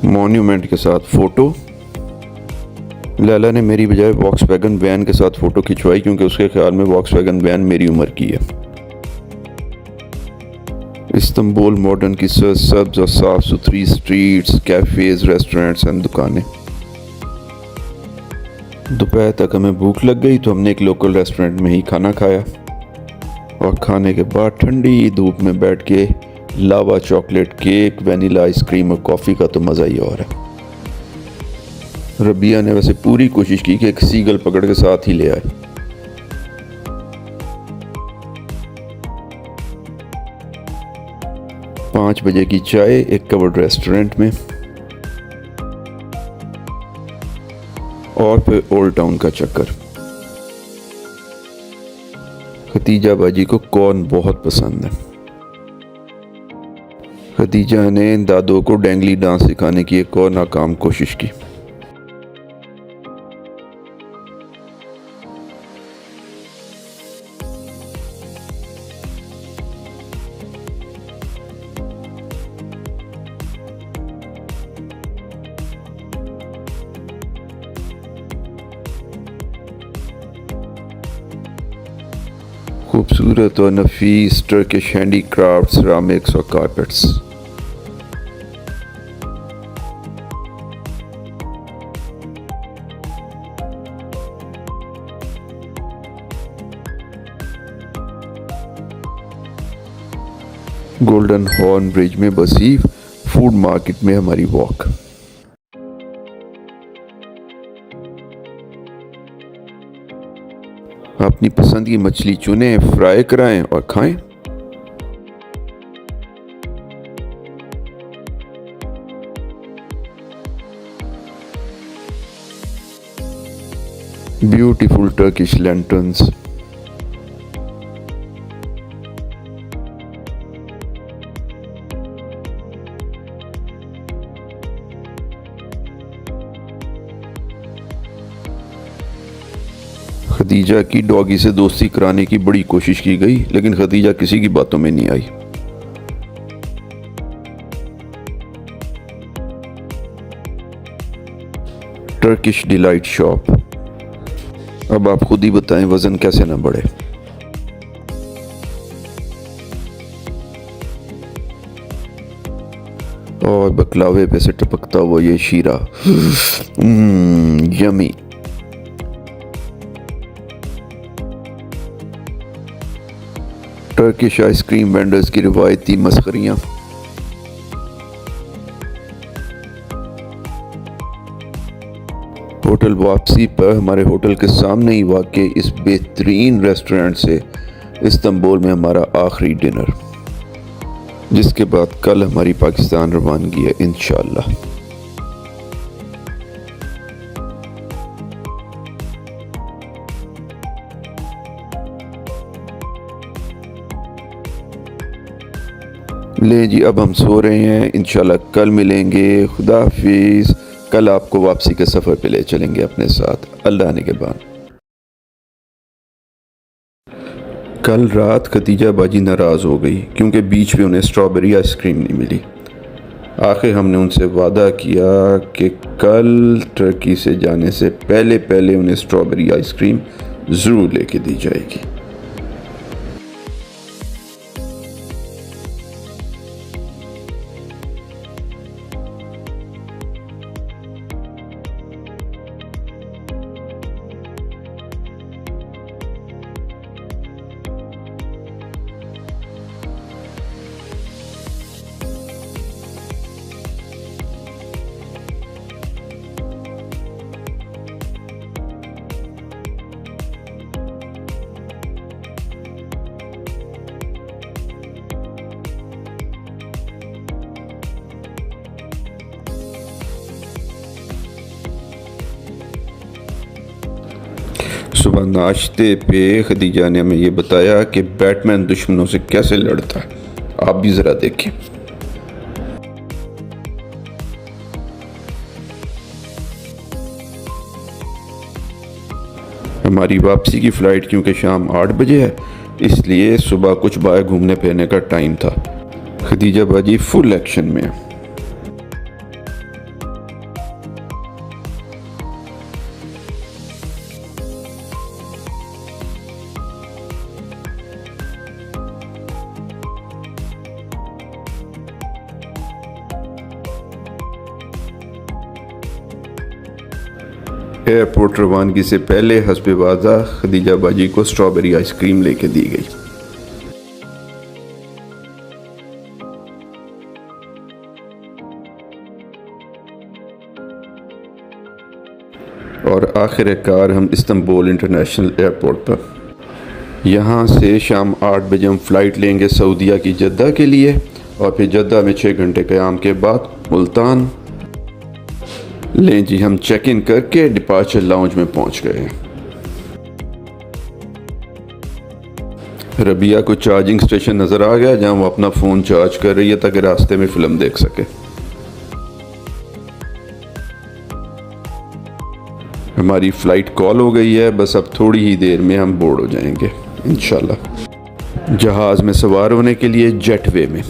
मॉन्यूमेंट के साथ फ़ोटो। लैला ने मेरी बजाय वॉक्सवैगन वैन के साथ फ़ोटो खिंचवाई क्योंकि उसके ख्याल में वॉक्सवैगन वैन मेरी उम्र की है। इस्तांबुल मॉडर्न की सब्ज़ और साफ़ सुथरी स्ट्रीट्स, कैफ़ेज़, रेस्टोरेंट्स एंड दुकानें। दोपहर तक हमें भूख लग गई तो हमने एक लोकल रेस्टोरेंट में ही खाना खाया और खाने के बाद ठंडी धूप में बैठ के लावा चॉकलेट केक, वनीला आइसक्रीम और कॉफ़ी का तो मज़ा ही और है। रबिया ने वैसे पूरी कोशिश की कि एक सीगल पकड़ के साथ ही ले आए। पाँच बजे की चाय एक कवर्ड रेस्टोरेंट में और फिर ओल्ड टाउन का चक्कर। खतीजा बाजी को कॉर्न बहुत पसंद है। खतीजा ने दादो को डेंगली डांस सिखाने की एक और नाकाम कोशिश की। खूबसूरत और नफीस टर्किश हैंडीक्राफ्ट, सिरामिक्स और कारपेट्स। गोल्डन हॉर्न ब्रिज में बसी फूड मार्केट में हमारी वॉक। अपनी पसंद की मछली चुनें, फ्राई कराएं और खाएं। Beautiful Turkish lanterns. खदीजा की डॉगी से दोस्ती कराने की बड़ी कोशिश की गई लेकिन खदीजा किसी की बातों में नहीं आई। Turkish delight shop. अब आप खुद ही बताएं वजन कैसे ना बढ़े। और बकलावे पे से टपकता हुआ ये शीरा, यमी। टर्किश आइसक्रीम वेंडर्स की रिवायती मस्खरियाँ। होटल वापसी पर हमारे होटल के सामने ही वाक़े इस बेहतरीन रेस्टोरेंट से इस्तांबुल में हमारा आखिरी डिनर, जिसके बाद कल हमारी पाकिस्तान रवानगी है इंशाअल्लाह। ले जी, अब हम सो रहे हैं। इंशाल्लाह कल मिलेंगे। खुदा हाफिज़। कल आपको वापसी के सफ़र पे ले चलेंगे अपने साथ, अल्लाह ने के बाद। कल रात खदीजा बाजी नाराज़ हो गई क्योंकि बीच में उन्हें स्ट्रॉबेरी आइसक्रीम नहीं मिली। आखिर हमने उनसे वादा किया कि कल टर्की से जाने से पहले पहले उन्हें स्ट्रॉबेरी आइसक्रीम ज़रूर लेके दी जाएगी। सुबह नाश्ते पे खदीजा ने हमें ये बताया कि बैटमैन दुश्मनों से कैसे लड़ता है, आप भी ज़रा देखें। हमारी वापसी की फ़्लाइट क्योंकि शाम 8 बजे है, इसलिए सुबह कुछ बाहर घूमने फिरने का टाइम था। खदीजा बाजी फुल एक्शन में है। एयरपोर्ट रवानगी से पहले हस्बे वाज़ा खदीजा बाजी को स्ट्रॉबेरी आइसक्रीम लेके दी गई। और आखिरकार हम इस्तांबुल इंटरनेशनल एयरपोर्ट पर। यहाँ से शाम 8 बजे हम फ़्लाइट लेंगे सऊदीया की जद्दा के लिए और फिर जद्दा में 6 घंटे क़याम के बाद मुल्तान। लें जी, हम चेक इन करके डिपार्चर लाउंज में पहुंच गए हैं। रबिया को चार्जिंग स्टेशन नज़र आ गया जहां वो अपना फ़ोन चार्ज कर रही है ताकि रास्ते में फ़िल्म देख सके। हमारी फ़्लाइट कॉल हो गई है, बस अब थोड़ी ही देर में हम बोर्ड हो जाएंगे इंशाल्लाह। जहाज़ में सवार होने के लिए जेटवे में।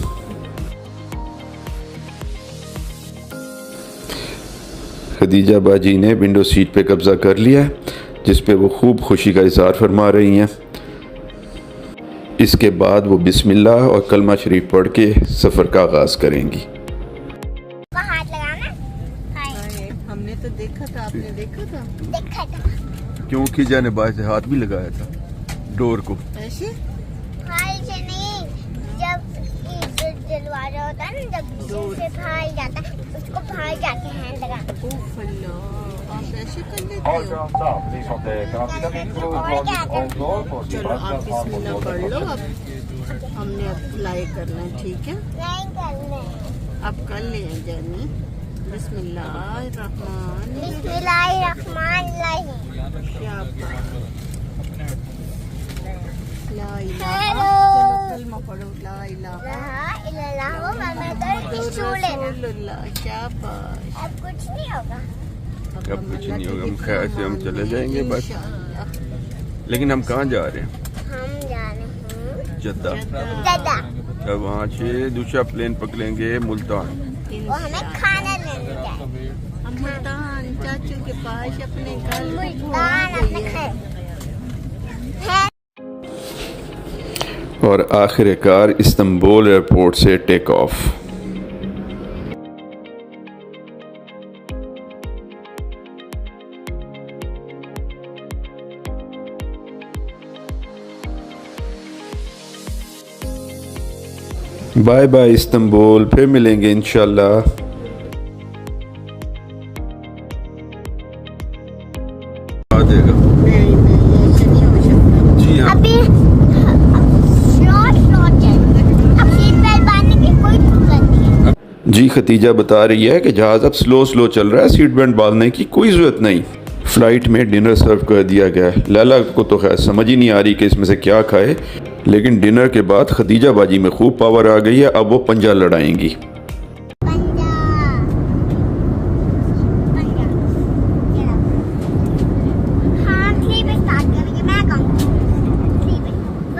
खदीजा बाजी ने विंडो सीट पे कब्ज़ा कर लिया है, जिस पे वो खूब खुशी का इज़हार फरमा रही हैं। इसके बाद वो बिस्मिल्लाह और कलमा शरीफ पढ़ के सफ़र का आगाज़ करेंगी। हाथ लगाना। हाय। हमने तो देखा था, आपने देखा था? देखा था। क्यों खीजा ने बाहर से हाथ भी लगाया था डोर को। ऐसे हाय से नहीं, जब दरवाजा होता है ना, जब से बाहर जाता है उसको बाहर जाके हैंड लगाना। ओह अल्लाह, आप ऐसे कर लेते All हो? ground staff, please on the Canopy include lodging on floor for चलो आप Sebastian बिस्मिल्लाह Harbour. पढ़ लो। अब हमने अप्लाई करना है, ठीक है? नहीं करने। आप कर ले जानी। बिस्मिल्लाहिर्रहमान बिस्मिल्लाहिर्रहमानिर्रहीम। क्या बात। ला इलाहा, हेलो। चलो कलमा पढ़ो। ला इलाहा ला इलाहा मुहम्मदुर रसूलुल्लाह। रसूलुल्लाह। क्या बात। अब कुछ नहीं होगा। अब कुछ नहीं होगा, हम खैर से हम चले जाएंगे बस। इंशाअल्लाह। लेकिन हम कहाँ जा रहे हैं? हम जा रहे हैं जद्दा। जद्दा। अब वहाँ से दूसरा प्लेन पकड़ेंगे मुल्तान। वो हमें खाना लेने जाए। हम मुल्तान चाचू के पास अपने घर मुल्तान अपने घर। और आखिरकार इस्तांबुल एयरपोर्ट से take off. Bye bye Istanbul, फिर मिलेंगे इंशाल्लाह। आ जाएगा। नहीं नहीं, ऐसे नहीं हो सकता। जी हाँ। अभी स्लॉट है। अब सीट बेल्ट बांधने की कोई जरूरत नहीं है। जी खतीजा बता रही है कि जहाज़ अब स्लो स्लो चल रहा है, सीट बेल्ट बांधने की कोई ज़रूरत नहीं। फ़्लाइट में डिनर सर्व कर दिया गया है। लैला को तो खैर समझ ही नहीं आ रही कि इसमें से क्या खाए, लेकिन डिनर के बाद खतीजा बाजी में खूब पावर आ गई है। अब वो पंजा लड़ाएंगी। हाँ, 3 पे स्टार्ट करेंगे। मैं कहूँगी 3 पे।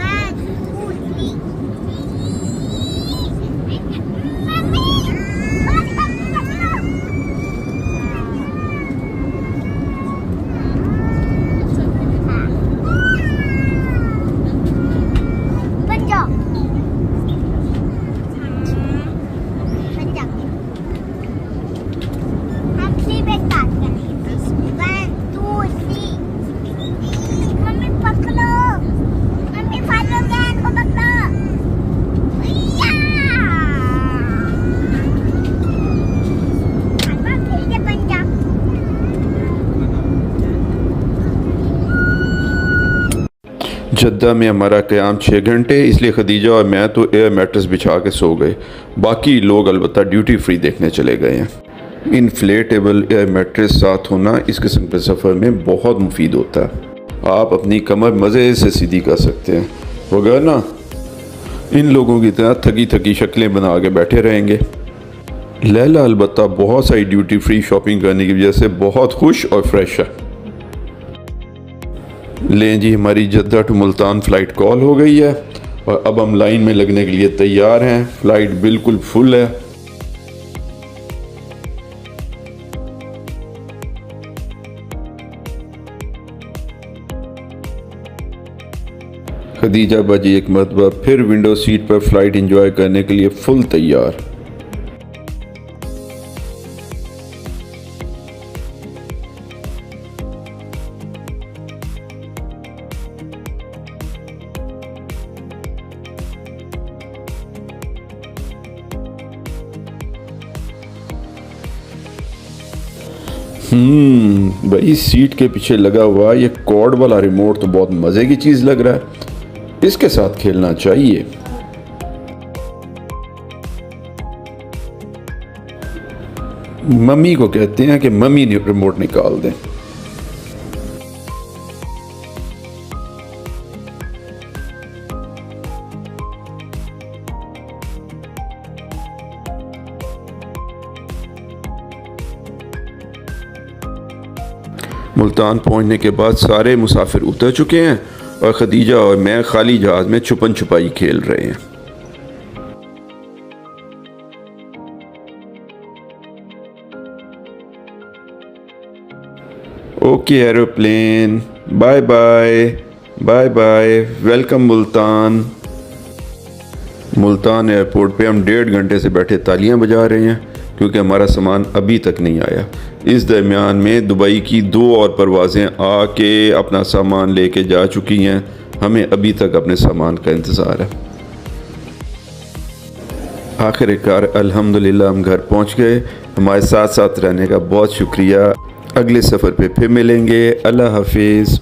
1 जद्दा में हमारा क़याम 6 घंटे, इसलिए खदीजा और मैं तो एयर मैट्रेस बिछा के सो गए। बाकी लोग अलबत्ता ड्यूटी फ्री देखने चले गए हैं। इन्फ्लेटेबल एयर मैट्रेस साथ होना इस किस्म के सफ़र में बहुत मुफीद होता है। आप अपनी कमर मज़े से सीधी कर सकते हैं, वगरना इन लोगों की तरह थकी थकी शक्लें बना के बैठे रहेंगे। लैला अलबत्ता बहुत सारी ड्यूटी फ्री शॉपिंग करने की वजह से बहुत खुश और फ्रेश है। लें जी, हमारी Jeddah to Multan flight call हो गई है और अब हम लाइन में लगने के लिए तैयार हैं। फ़्लाइट बिल्कुल फुल है। खदीजा बाजी एक मरतबा फिर विंडो सीट पर फ़्लाइट एंजॉय करने के लिए फुल तैयार। भाई, सीट के पीछे लगा हुआ ये कॉर्ड वाला रिमोट तो बहुत मज़े की चीज़ लग रहा है। इसके साथ खेलना चाहिए। मम्मी को कहते हैं कि मम्मी रिमोट निकाल दें। मुल्तान पहुंचने के बाद सारे मुसाफिर उतर चुके हैं और खदीजा और मैं खाली जहाज़ में छुपन छुपाई खेल रहे हैं। Okay aeroplane, bye bye bye bye, welcome Multan. Multan airport पे हम 1.5 घंटे से बैठे तालियां बजा रहे हैं क्योंकि हमारा सामान अभी तक नहीं आया। इस दरमियान में दुबई की 2 और परवाज़ें आके अपना सामान लेके जा चुकी हैं। हमें अभी तक अपने सामान का इंतज़ार है। आखिरकार अल्हम्दुलिल्लाह हम घर पहुंच गए। हमारे साथ साथ रहने का बहुत शुक्रिया। अगले सफ़र पे फिर मिलेंगे। अल्लाह हाफिज़।